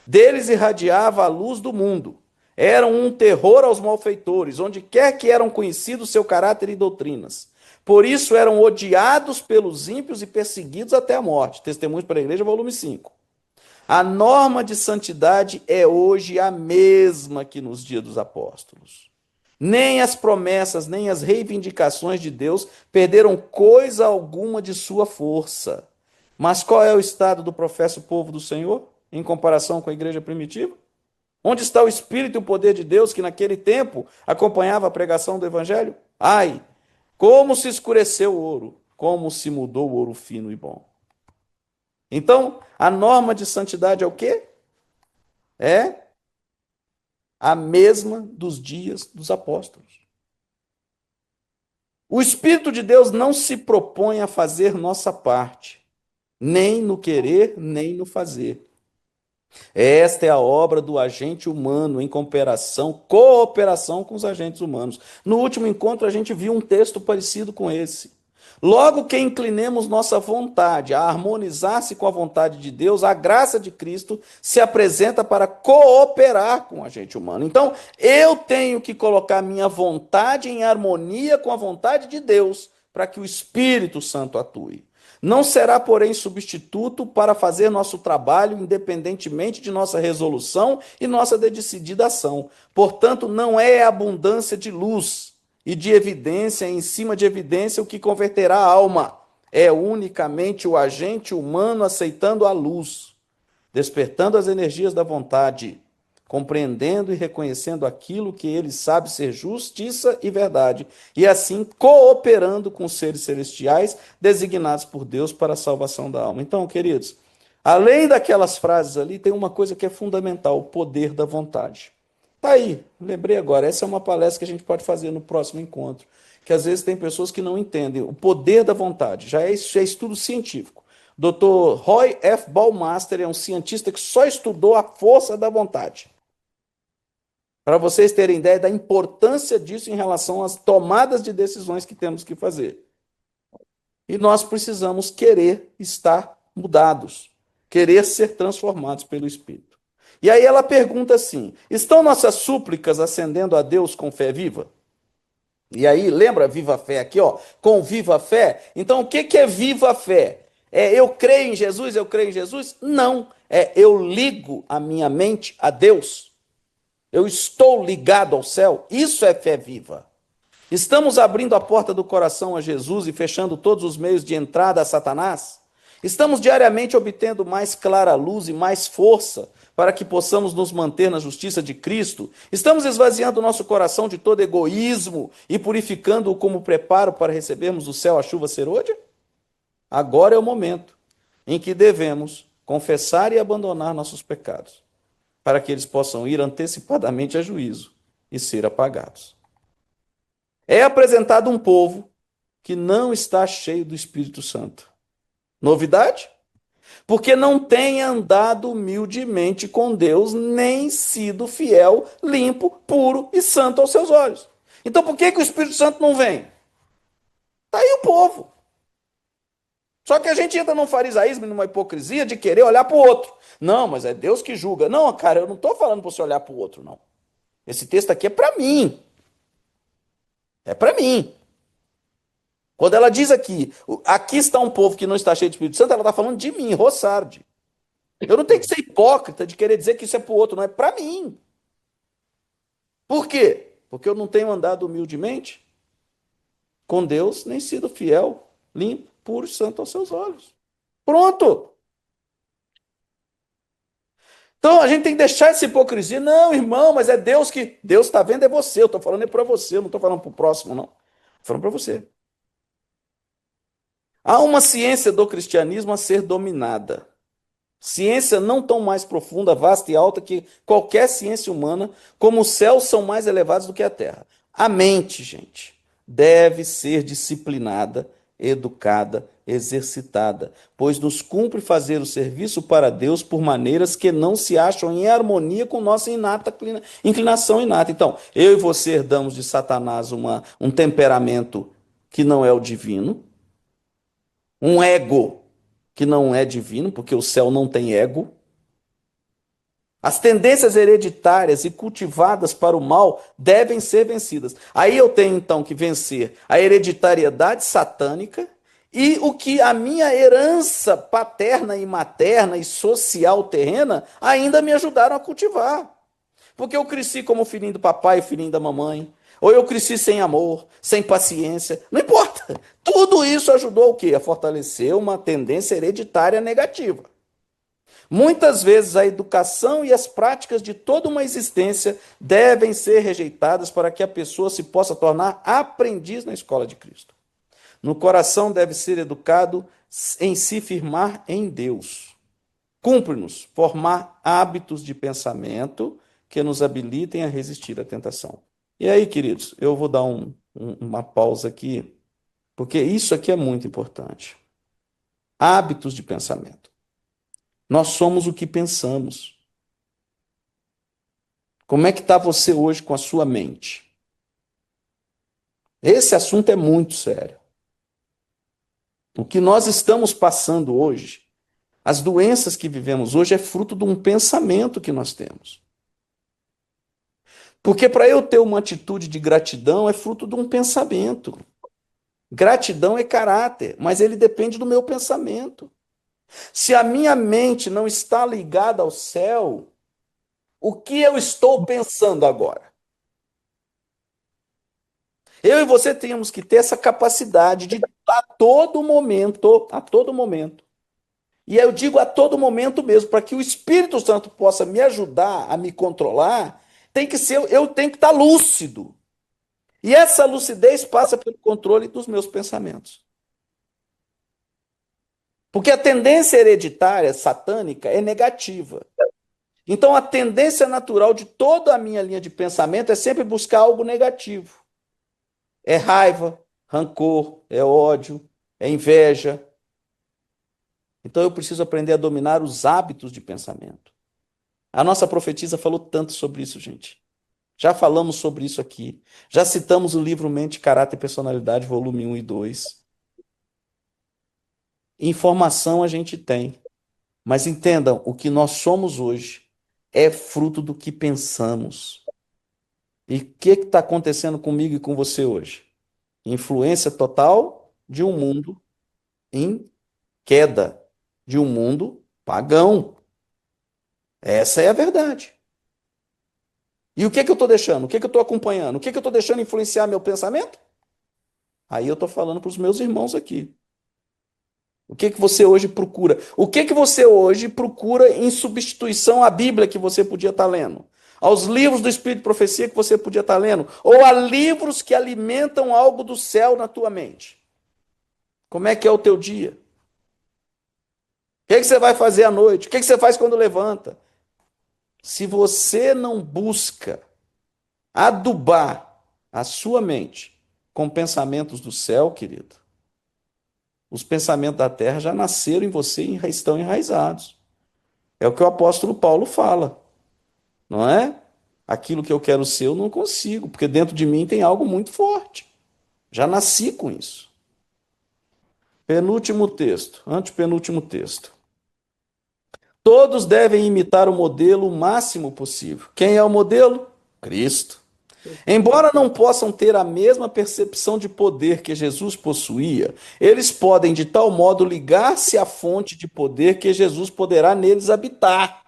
Deles irradiava a luz do mundo. Eram um terror aos malfeitores, onde quer que eram conhecidos seu caráter e doutrinas. Por isso eram odiados pelos ímpios e perseguidos até a morte. Testemunhos para a Igreja, volume 5. A norma de santidade é hoje a mesma que nos dias dos apóstolos. Nem as promessas, nem as reivindicações de Deus perderam coisa alguma de sua força. Mas qual é o estado do professo povo do Senhor, em comparação com a igreja primitiva? Onde está o Espírito e o poder de Deus que naquele tempo acompanhava a pregação do Evangelho? Ai, como se escureceu o ouro, como se mudou o ouro fino e bom. Então, a norma de santidade é o quê? É a mesma dos dias dos apóstolos. O Espírito de Deus não se propõe a fazer nossa parte, nem no querer, nem no fazer. Esta é a obra do agente humano em cooperação com os agentes humanos. No último encontro, a gente viu um texto parecido com esse. Logo que inclinemos nossa vontade a harmonizar-se com a vontade de Deus, a graça de Cristo se apresenta para cooperar com o agente humano. Então, eu tenho que colocar minha vontade em harmonia com a vontade de Deus, para que o Espírito Santo atue. Não será, porém, substituto para fazer nosso trabalho independentemente de nossa resolução e nossa decidida ação. Portanto, não é a abundância de luz e de evidência em cima de evidência o que converterá a alma. É unicamente o agente humano aceitando a luz, despertando as energias da vontade, compreendendo e reconhecendo aquilo que ele sabe ser justiça e verdade, e assim cooperando com os seres celestiais designados por Deus para a salvação da alma. Então, queridos, além daquelas frases ali, tem uma coisa que é fundamental: o poder da vontade. Tá aí, lembrei agora, essa é uma palestra que a gente pode fazer no próximo encontro, que às vezes tem pessoas que não entendem o poder da vontade, já é estudo científico. Dr. Roy F. Baumeister é um cientista que só estudou a força da vontade. Para vocês terem ideia da importância disso em relação às tomadas de decisões que temos que fazer. E nós precisamos querer estar mudados, querer ser transformados pelo Espírito. E aí ela pergunta assim: estão nossas súplicas ascendendo a Deus com fé viva? E aí, lembra viva fé aqui, ó, com viva fé? Então, o que é viva fé? É eu creio em Jesus, eu creio em Jesus? Não, é eu ligo a minha mente a Deus. Eu estou ligado ao céu. Isso é fé viva. Estamos abrindo a porta do coração a Jesus e fechando todos os meios de entrada a Satanás? Estamos diariamente obtendo mais clara luz e mais força para que possamos nos manter na justiça de Cristo? Estamos esvaziando o nosso coração de todo egoísmo e purificando-o como preparo para recebermos do céu a chuva serôdia? Agora é o momento em que devemos confessar e abandonar nossos pecados, para que eles possam ir antecipadamente a juízo e ser apagados. É apresentado um povo que não está cheio do Espírito Santo. Novidade? Porque não tem andado humildemente com Deus, nem sido fiel, limpo, puro e santo aos seus olhos. Então por que o Espírito Santo não vem? Está aí o povo. Só que a gente entra num farisaísmo, numa hipocrisia de querer olhar para o outro. Não, mas é Deus que julga. Não, cara, eu não estou falando para você olhar para o outro, não. Esse texto aqui é para mim. É para mim. Quando ela diz aqui, aqui está um povo que não está cheio de Espírito Santo, ela está falando de mim, Rossardi. Eu não tenho que ser hipócrita de querer dizer que isso é para o outro, não é para mim. Por quê? Porque eu não tenho andado humildemente com Deus, nem sido fiel, limpo, puro e santo aos seus olhos. Pronto. Então a gente tem que deixar essa hipocrisia. Não, irmão, mas é Deus que. Deus está vendo, é você. Eu estou falando é para você, eu não estou falando para o próximo, não. Estou falando para você. Há uma ciência do cristianismo a ser dominada. Ciência não tão mais profunda, vasta e alta que qualquer ciência humana, como os céus são mais elevados do que a terra. A mente, gente, deve ser disciplinada, educada, exercitada, pois nos cumpre fazer o serviço para Deus por maneiras que não se acham em harmonia com nossa inclinação inata. Então, eu e você herdamos de Satanás um temperamento que não é o divino, um ego que não é divino, porque o céu não tem ego. As tendências hereditárias e cultivadas para o mal devem ser vencidas. Aí eu tenho então que vencer a hereditariedade satânica e o que a minha herança paterna e materna e social terrena ainda me ajudaram a cultivar. Porque eu cresci como filhinho do papai e filhinho da mamãe. Ou eu cresci sem amor, sem paciência. Não importa. Tudo isso ajudou o quê? A fortalecer uma tendência hereditária negativa. Muitas vezes a educação e as práticas de toda uma existência devem ser rejeitadas para que a pessoa se possa tornar aprendiz na escola de Cristo. No coração deve ser educado em se firmar em Deus. Cumpre-nos formar hábitos de pensamento que nos habilitem a resistir à tentação. E aí, queridos, eu vou dar uma pausa aqui, porque isso aqui é muito importante. Hábitos de pensamento. Nós somos o que pensamos. Como é que está você hoje com a sua mente? Esse assunto é muito sério. O que nós estamos passando hoje, as doenças que vivemos hoje, é fruto de um pensamento que nós temos. Porque para eu ter uma atitude de gratidão é fruto de um pensamento. Gratidão é caráter, mas ele depende do meu pensamento. Se a minha mente não está ligada ao céu, o que eu estou pensando agora? Eu e você temos que ter essa capacidade de, a todo momento, e eu digo a todo momento mesmo, para que o Espírito Santo possa me ajudar a me controlar, tem que ser, eu tenho que estar lúcido. E essa lucidez passa pelo controle dos meus pensamentos. Porque a tendência hereditária satânica é negativa. Então a tendência natural de toda a minha linha de pensamento é sempre buscar algo negativo. É raiva, rancor, é ódio, é inveja. Então eu preciso aprender a dominar os hábitos de pensamento. A nossa profetisa falou tanto sobre isso, gente. Já falamos sobre isso aqui. Já citamos o livro Mente, Caráter e Personalidade, volume 1 e 2. Informação a gente tem. Mas entendam, o que nós somos hoje é fruto do que pensamos. E o que está acontecendo comigo e com você hoje? Influência total de um mundo em queda, de um mundo pagão. Essa é a verdade. E o que eu estou deixando? O que eu estou acompanhando? O que eu estou deixando influenciar meu pensamento? Aí eu estou falando para os meus irmãos aqui. O que você hoje procura? O que você hoje procura em substituição à Bíblia que você podia estar lendo? Aos livros do Espírito de Profecia que você podia estar lendo? Ou a livros que alimentam algo do céu na tua mente? Como é que é o teu dia? O que você vai fazer à noite? O que você faz quando levanta? Se você não busca adubar a sua mente com pensamentos do céu, querido, os pensamentos da terra já nasceram em você e estão enraizados. É o que o apóstolo Paulo fala, não é? Aquilo que eu quero ser, eu não consigo, porque dentro de mim tem algo muito forte. Já nasci com isso. Penúltimo texto, antepenúltimo texto. Todos devem imitar o modelo o máximo possível. Quem é o modelo? Cristo. Embora não possam ter a mesma percepção de poder que Jesus possuía, eles podem de tal modo ligar-se à fonte de poder que Jesus poderá neles habitar,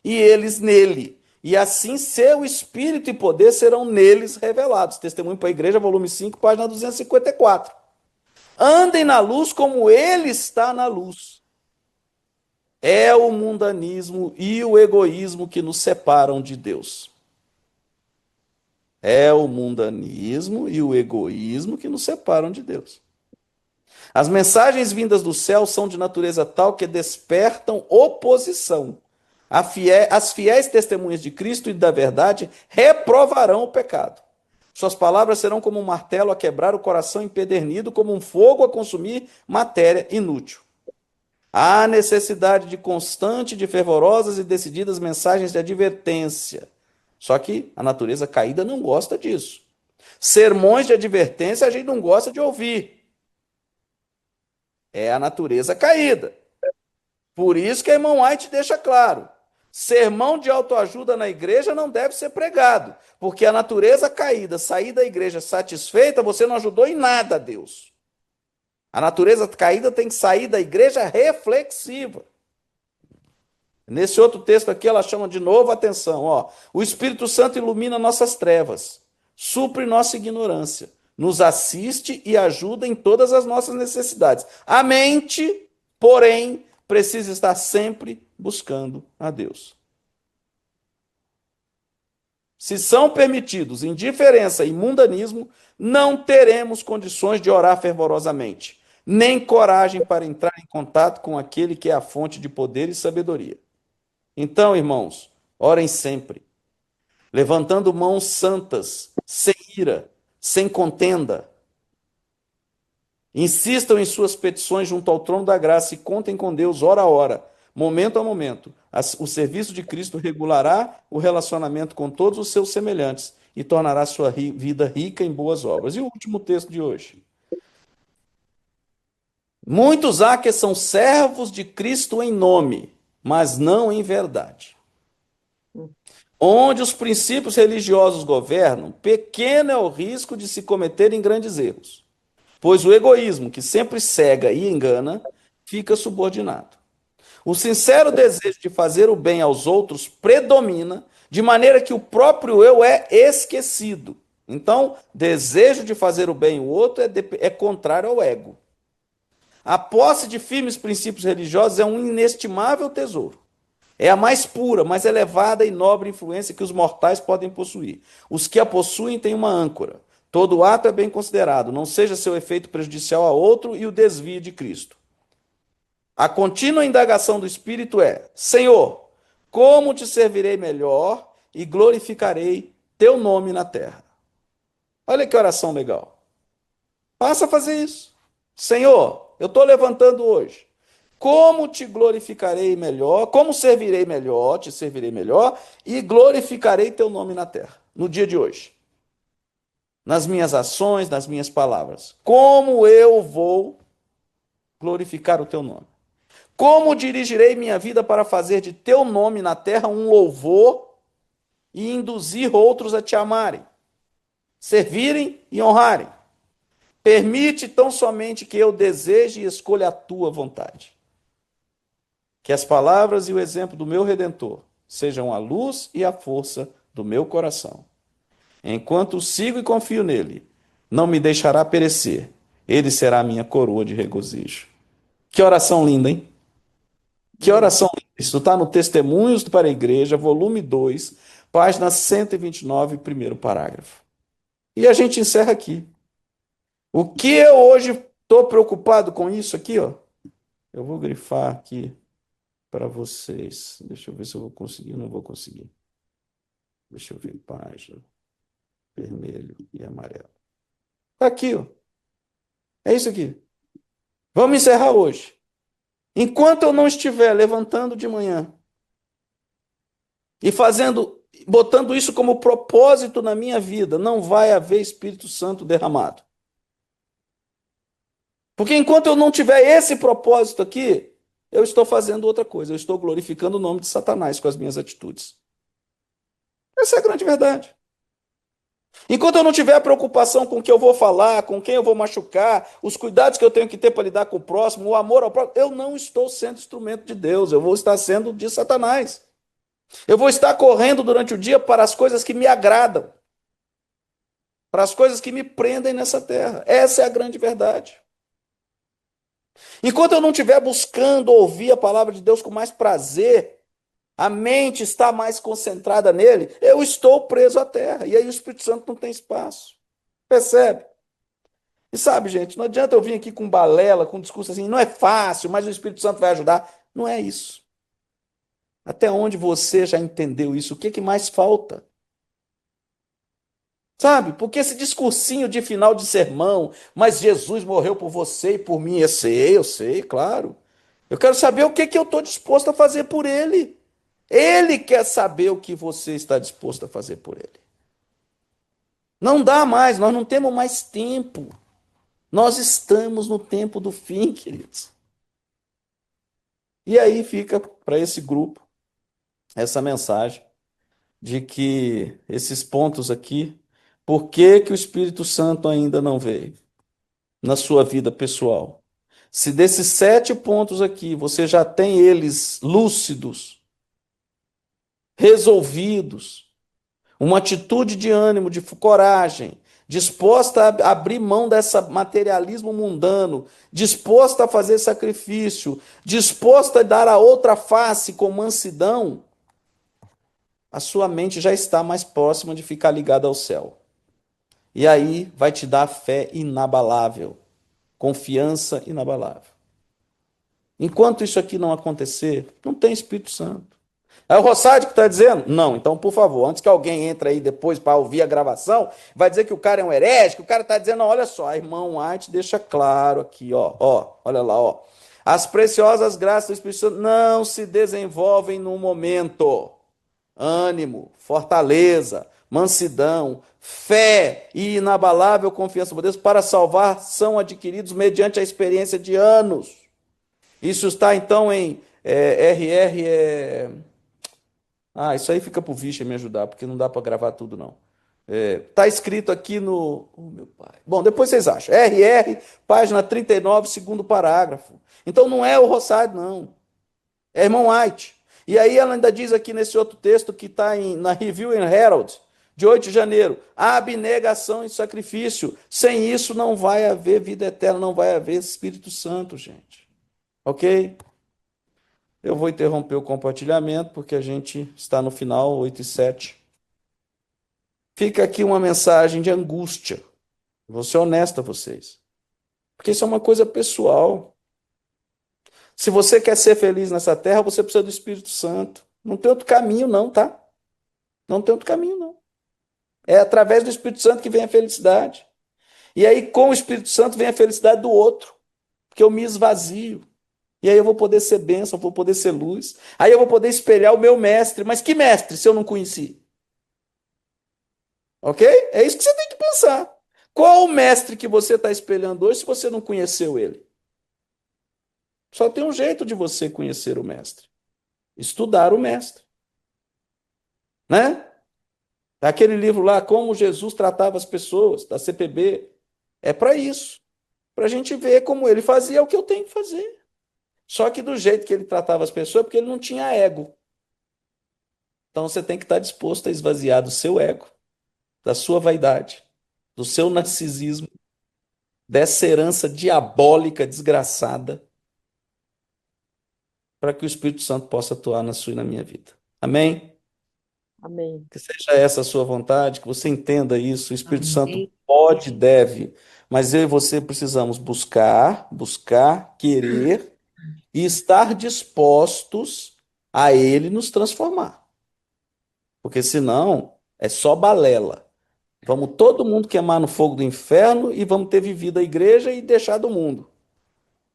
e eles nele. E assim seu espírito e poder serão neles revelados. Testemunho para a Igreja, volume 5, página 254. Andem na luz como ele está na luz. É o mundanismo e o egoísmo que nos separam de Deus. É o mundanismo e o egoísmo que nos separam de Deus. As mensagens vindas do céu são de natureza tal que despertam oposição. As fiéis testemunhas de Cristo e da verdade reprovarão o pecado. Suas palavras serão como um martelo a quebrar o coração empedernido, como um fogo a consumir matéria inútil. Há necessidade de constante, de fervorosas e decididas mensagens de advertência. Só que a natureza caída não gosta disso. Sermões de advertência a gente não gosta de ouvir. É a natureza caída. Por isso que a irmã White deixa claro. Sermão de autoajuda na igreja não deve ser pregado, porque a natureza caída, sair da igreja satisfeita, você não ajudou em nada a Deus. A natureza caída tem que sair da igreja reflexiva. Nesse outro texto aqui, ela chama de novo a atenção. Ó, o Espírito Santo ilumina nossas trevas, supre nossa ignorância, nos assiste e ajuda em todas as nossas necessidades. A mente, porém, precisa estar sempre buscando a Deus. Se são permitidos indiferença e mundanismo, não teremos condições de orar fervorosamente, nem coragem para entrar em contato com aquele que é a fonte de poder e sabedoria. Então, irmãos, orem sempre, levantando mãos santas, sem ira, sem contenda. Insistam em suas petições junto ao trono da graça e contem com Deus hora a hora, momento a momento. O serviço de Cristo regulará o relacionamento com todos os seus semelhantes e tornará sua vida rica em boas obras. E o último texto de hoje. Muitos há que são servos de Cristo em nome, mas não em verdade. Onde os princípios religiosos governam, pequeno é o risco de se cometerem grandes erros. pois o egoísmo, que sempre cega e engana, fica subordinado. O sincero desejo de fazer o bem aos outros predomina, de maneira que o próprio eu é esquecido. Então, desejo de fazer o bem ao outro é contrário ao ego. A posse de firmes princípios religiosos é um inestimável tesouro. É a mais pura, mais elevada e nobre influência que os mortais podem possuir. Os que a possuem têm uma âncora. Todo ato é bem considerado, não seja seu efeito prejudicial a outro e o desvio de Cristo. A contínua indagação do Espírito é: Senhor, como te servirei melhor e glorificarei teu nome na terra? Olha que oração legal. Passa a fazer isso. Senhor, eu estou levantando hoje. Como te glorificarei melhor, como servirei melhor, te servirei melhor e glorificarei teu nome na terra, no dia de hoje. Nas minhas ações, nas minhas palavras. Como eu vou glorificar o teu nome? Como dirigirei minha vida para fazer de teu nome na terra um louvor e induzir outros a te amarem, servirem e honrarem? Permite tão somente que eu deseje e escolha a tua vontade. Que as palavras e o exemplo do meu Redentor sejam a luz e a força do meu coração. Enquanto sigo e confio nele, não me deixará perecer. Ele será a minha coroa de regozijo. Que oração linda, hein? Que oração linda. Isso está no Testemunhos para a Igreja, volume 2, página 129, primeiro parágrafo. E a gente encerra aqui. O que eu hoje estou preocupado com isso aqui, ó? Eu vou grifar aqui para vocês. Deixa eu ver se eu vou conseguir. Não vou conseguir. Deixa eu ver. Página. Vermelho e amarelo. Tá aqui, ó. É isso aqui. Vamos encerrar hoje. Enquanto eu não estiver levantando de manhã e fazendo, botando isso como propósito na minha vida, não vai haver Espírito Santo derramado. Porque enquanto eu não tiver esse propósito aqui, eu estou fazendo outra coisa. Eu estou glorificando o nome de Satanás com as minhas atitudes. Essa é a grande verdade. Enquanto eu não tiver preocupação com o que eu vou falar, com quem eu vou machucar, os cuidados que eu tenho que ter para lidar com o próximo, o amor ao próximo, eu não estou sendo instrumento de Deus, eu vou estar sendo de Satanás. Eu vou estar correndo durante o dia para as coisas que me agradam, para as coisas que me prendem nessa terra. Essa é a grande verdade. Enquanto eu não estiver buscando ouvir a palavra de Deus com mais prazer, a mente está mais concentrada nele, eu estou preso à terra. E aí o Espírito Santo não tem espaço. Percebe? E sabe, gente, não adianta eu vir aqui com balela, com um discurso assim, não é fácil, mas o Espírito Santo vai ajudar. Não é isso. Até onde você já entendeu isso? O que que mais falta? Sabe? Porque esse discursinho de final de sermão, mas Jesus morreu por você e por mim, eu sei, claro. Eu quero saber o que que eu estou disposto a fazer por ele. Ele quer saber o que você está disposto a fazer por ele. Não dá mais, nós não temos mais tempo. Nós estamos no tempo do fim, queridos. E aí fica para esse grupo essa mensagem de que esses pontos aqui, por que que o Espírito Santo ainda não veio na sua vida pessoal? Se desses 7 pontos aqui você já tem eles lúcidos, resolvidos, uma atitude de ânimo, de coragem, disposta a abrir mão desse materialismo mundano, disposta a fazer sacrifício, disposta a dar a outra face com mansidão, a sua mente já está mais próxima de ficar ligada ao céu. E aí vai te dar fé inabalável, confiança inabalável. Enquanto isso aqui não acontecer, não tem Espírito Santo. É o Rossade que está dizendo? Não, então, por favor, antes que alguém entre aí depois para ouvir a gravação, vai dizer que o cara é um herege, que o cara está dizendo, não, olha só, a irmã White deixa claro aqui, olha lá, ó. As preciosas graças do Espírito Santo não se desenvolvem num momento. Ânimo, fortaleza, mansidão, fé e inabalável confiança por Deus para salvar são adquiridos mediante a experiência de anos. Isso está então em RR. Isso aí fica para o Vixe me ajudar, porque não dá para gravar tudo, não. Está escrito aqui no. Oh, meu pai. Bom, depois vocês acham. RR, página 39, segundo parágrafo. Então não é o Rossard, não. É irmão White. E aí ela ainda diz aqui nesse outro texto que está na Review and Herald, de 8 de janeiro: abnegação e sacrifício. Sem isso não vai haver vida eterna, não vai haver Espírito Santo, gente. Ok? Eu vou interromper o compartilhamento porque a gente está no final, 8:07. Fica aqui uma mensagem de angústia. Vou ser honesto a vocês. Porque isso é uma coisa pessoal. Se você quer ser feliz nessa terra, você precisa do Espírito Santo. Não tem outro caminho, não, tá? Não tem outro caminho, não. É através do Espírito Santo que vem a felicidade. E aí, com o Espírito Santo, vem a felicidade do outro. Porque eu me esvazio. E aí eu vou poder ser bênção, vou poder ser luz. Aí eu vou poder espelhar o meu mestre. Mas que mestre, se eu não conheci? Ok? É isso que você tem que pensar. Qual o mestre que você está espelhando hoje se você não conheceu ele? Só tem um jeito de você conhecer o mestre: estudar o mestre. Né? Aquele livro lá, Como Jesus Tratava as Pessoas, da CPB, é para isso. Para a gente ver como ele fazia o que eu tenho que fazer. Só que do jeito que ele tratava as pessoas, porque ele não tinha ego. Então você tem que estar disposto a esvaziar do seu ego, da sua vaidade, do seu narcisismo, dessa herança diabólica, desgraçada, para que o Espírito Santo possa atuar na sua e na minha vida. Amém? Amém. Que seja essa a sua vontade, que você entenda isso. O Espírito Santo Amém. pode, deve, mas eu e você precisamos buscar, querer e estar dispostos a Ele nos transformar. Porque senão é só balela. Vamos todo mundo queimar no fogo do inferno e vamos ter vivido a igreja e deixado o mundo.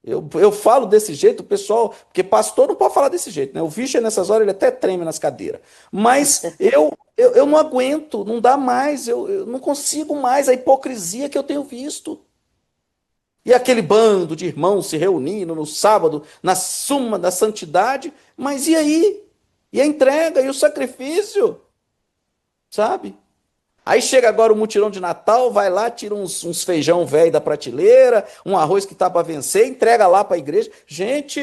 Eu falo desse jeito, o pessoal, porque pastor não pode falar desse jeito, né? O Vixe, nessas horas, ele até treme nas cadeiras. Mas eu não aguento, não dá mais, eu não consigo mais a hipocrisia que eu tenho visto. E aquele bando de irmãos se reunindo no sábado, na suma da santidade, mas e aí? E a entrega e o sacrifício? Sabe? Aí chega agora o mutirão de Natal, vai lá, tira uns feijão velho da prateleira, um arroz que tá para vencer, entrega lá para a igreja. Gente,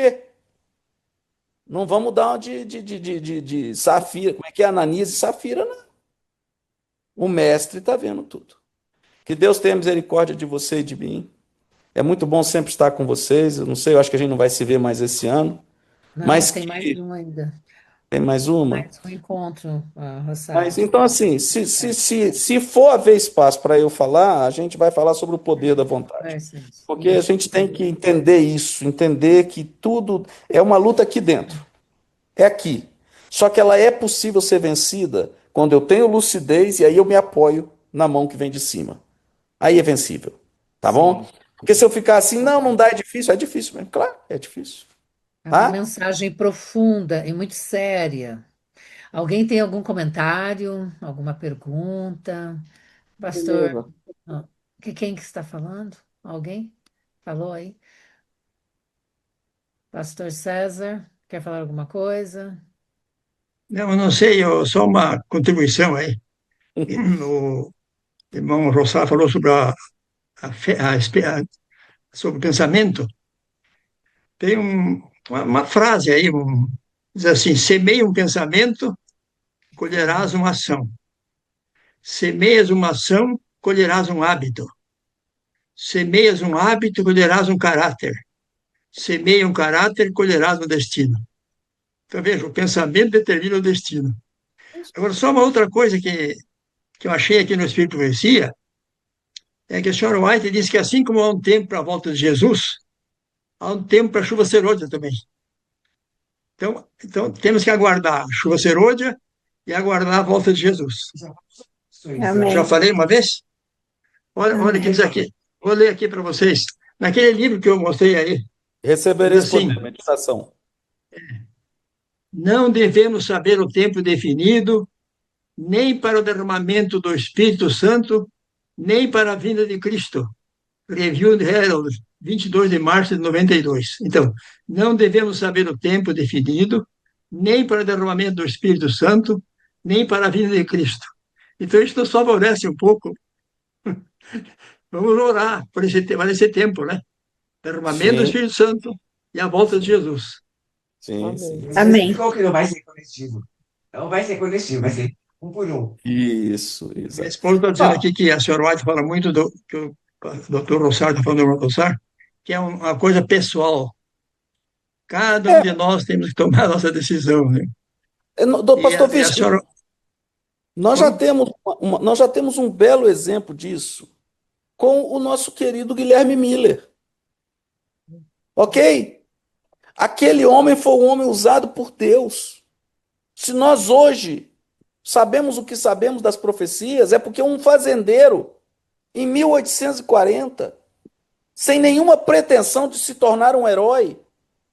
não vamos dar uma de Safira. Como é que é? Ananias e Safira, não. O mestre está vendo tudo. Que Deus tenha misericórdia de você e de mim. É muito bom sempre estar com vocês. Eu não sei, eu acho que a gente não vai se ver mais esse ano. Não, Mas tem mais que um ainda. tem mais uma. Mais um encontro, Mas Rossard. então, assim, se for haver espaço para eu falar, a gente vai falar sobre o poder da vontade. Conversa isso. Porque a gente tem que entender isso, entender que tudo é uma luta aqui dentro. É aqui. Só que ela é possível ser vencida quando eu tenho lucidez e aí eu me apoio na mão que vem de cima. Aí é vencível. Tá bom? Sim. Porque se eu ficar assim, não, não dá, é difícil mesmo. Claro, é difícil. É uma Tá? mensagem profunda e muito séria. Alguém tem algum comentário, alguma pergunta? Pastor, Beleza. ah, quem que está falando? Alguém? Falou aí? Pastor César, quer falar alguma coisa? Não, eu não sei, só uma contribuição aí. O irmão Rossá falou sobre sobre o pensamento. Tem uma frase aí, diz assim: semeia um pensamento, colherás uma ação. Semeias uma ação, colherás um hábito. Semeias um hábito, colherás um caráter. Semeia um caráter, colherás um destino. Então, veja, o pensamento determina o destino. Agora, só uma outra coisa que eu achei aqui no Espírito Profecia, é que a senhora White diz que assim como há um tempo para a volta de Jesus, há um tempo para a chuva serôdia também. Então, temos que aguardar a chuva serôdia e aguardar a volta de Jesus. Já Amém. falei uma vez? Olha o que Amém. diz aqui. Vou ler aqui para vocês. Naquele livro que eu mostrei aí, Receberei diz esse poder, assim: meditação. não devemos saber o tempo definido, nem para o derramamento do Espírito Santo, nem para a vinda de Cristo. Review Herald, 22 de março de 92. Então, não devemos saber o tempo definido, nem para o derramamento do Espírito Santo, nem para a vinda de Cristo. Então, isso nos favorece um pouco. Vamos orar por esse tempo, né? Derramamento do Sim, Espírito Santo e a volta de sim, Jesus. sim, Amém. sim. Você Amém. explicou que não vai ser coletivo. Não vai ser coletivo, vai ser um por um. Isso, Minha exato. esposa está dizendo Ah, aqui que a senhora White fala muito que o doutor Rosário está falando do Rosário, que é uma coisa pessoal. Cada um é, de nós temos que tomar a nossa decisão, né? pastor E a Vitor, senhora. Como? nós já temos um belo exemplo disso com o nosso querido Guilherme Miller, ok? Aquele homem foi um homem usado por Deus. Se nós hoje sabemos o que sabemos das profecias, é porque um fazendeiro, em 1840, sem nenhuma pretensão de se tornar um herói,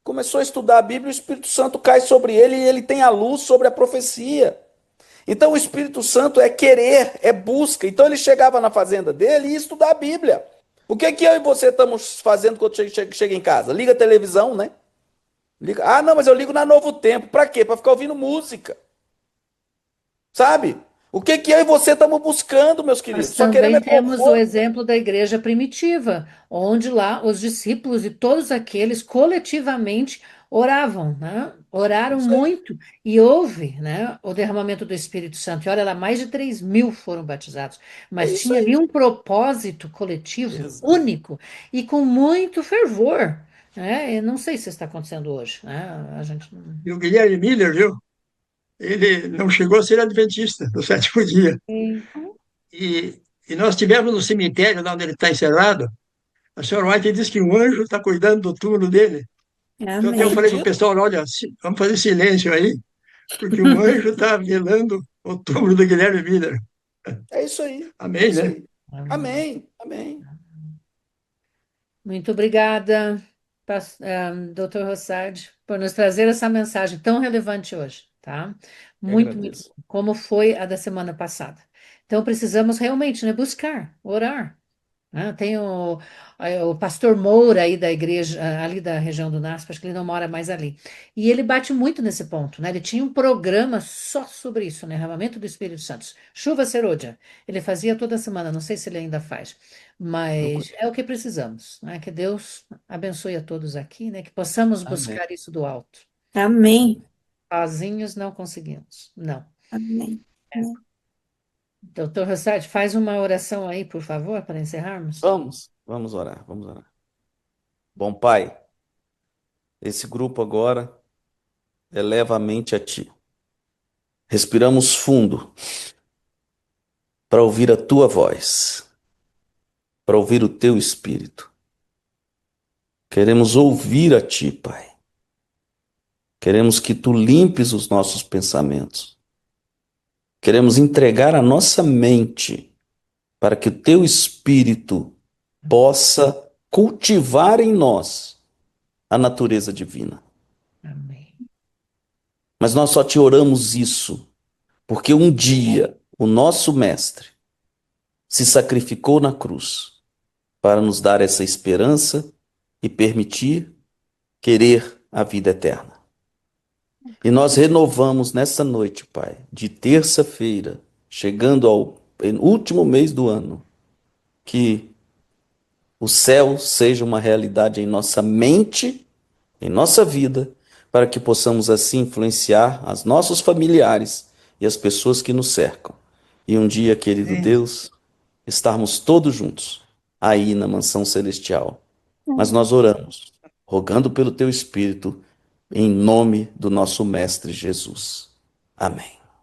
começou a estudar a Bíblia e o Espírito Santo cai sobre ele e ele tem a luz sobre a profecia. Então o Espírito Santo é querer, é busca. Então ele chegava na fazenda dele e ia estudar a Bíblia. O que é que eu e você estamos fazendo quando chega em casa? Liga a televisão, né? Liga. Ah, não, mas eu ligo na Novo Tempo. Para quê? Para ficar ouvindo música. Sabe? O que que eu e você estamos buscando, meus Nós queridos? Só queremos também é temos o conforto. exemplo da igreja primitiva, onde lá os discípulos e todos aqueles coletivamente oravam, né? Oraram Isso aí. muito e houve, né, o derramamento do Espírito Santo. E olha lá, mais de 3.000 foram batizados, É mas isso tinha ali aí. um propósito coletivo Exato. único e com muito fervor, né? Eu não sei se está acontecendo hoje, né? A gente E o Guilherme Miller, viu? Ele não chegou a ser adventista do sétimo dia. não. E nós tivemos no cemitério, lá onde ele está encerrado, a senhora White disse que um anjo está cuidando do túmulo dele. Então, até eu falei para o Amém. Acredito. pessoal: olha, vamos fazer silêncio aí, porque um anjo está velando o túmulo do Guilherme Miller. É isso aí. É Amém, isso né? aí. Amém. Amém. Amém. Muito obrigada, Dr. Rossard, por nos trazer essa mensagem tão relevante hoje, tá? Eu Muito, agradeço. como foi a da semana passada. Então, precisamos realmente, né, buscar, orar, né? Tem o pastor Moura aí da igreja, ali da região do NASP, acho que ele não mora mais ali. E ele bate muito nesse ponto, né? Ele tinha um programa só sobre isso, né? Derramamento do Espírito Santo. Chuva serôdia. Ele fazia toda semana, não sei se ele ainda faz, Não mas é o conheço. que precisamos, né? Que Deus abençoe a todos aqui, né? Que possamos Amém. buscar isso do alto. Amém. Sozinhos não conseguimos, não. Amém. Amém. Doutor Rossati, faz uma oração aí, por favor, para encerrarmos. Vamos orar, vamos orar. Bom Pai, esse grupo agora eleva a mente a Ti. Respiramos fundo para ouvir a Tua voz, para ouvir o Teu Espírito. Queremos ouvir a Ti, Pai. Queremos que Tu limpes os nossos pensamentos. Queremos entregar a nossa mente para que o Teu Espírito possa cultivar em nós a natureza divina. Amém. Mas nós só te oramos isso porque um dia o nosso Mestre se sacrificou na cruz para nos dar essa esperança e permitir querer a vida eterna. E nós renovamos nessa noite, Pai, de terça-feira, chegando ao último mês do ano, que o céu seja uma realidade em nossa mente, em nossa vida, para que possamos assim influenciar os nossos familiares e as pessoas que nos cercam. E um dia, querido Amém. Deus, estarmos todos juntos aí na mansão celestial. Mas nós oramos, rogando pelo teu Espírito, em nome do nosso Mestre Jesus. Amém.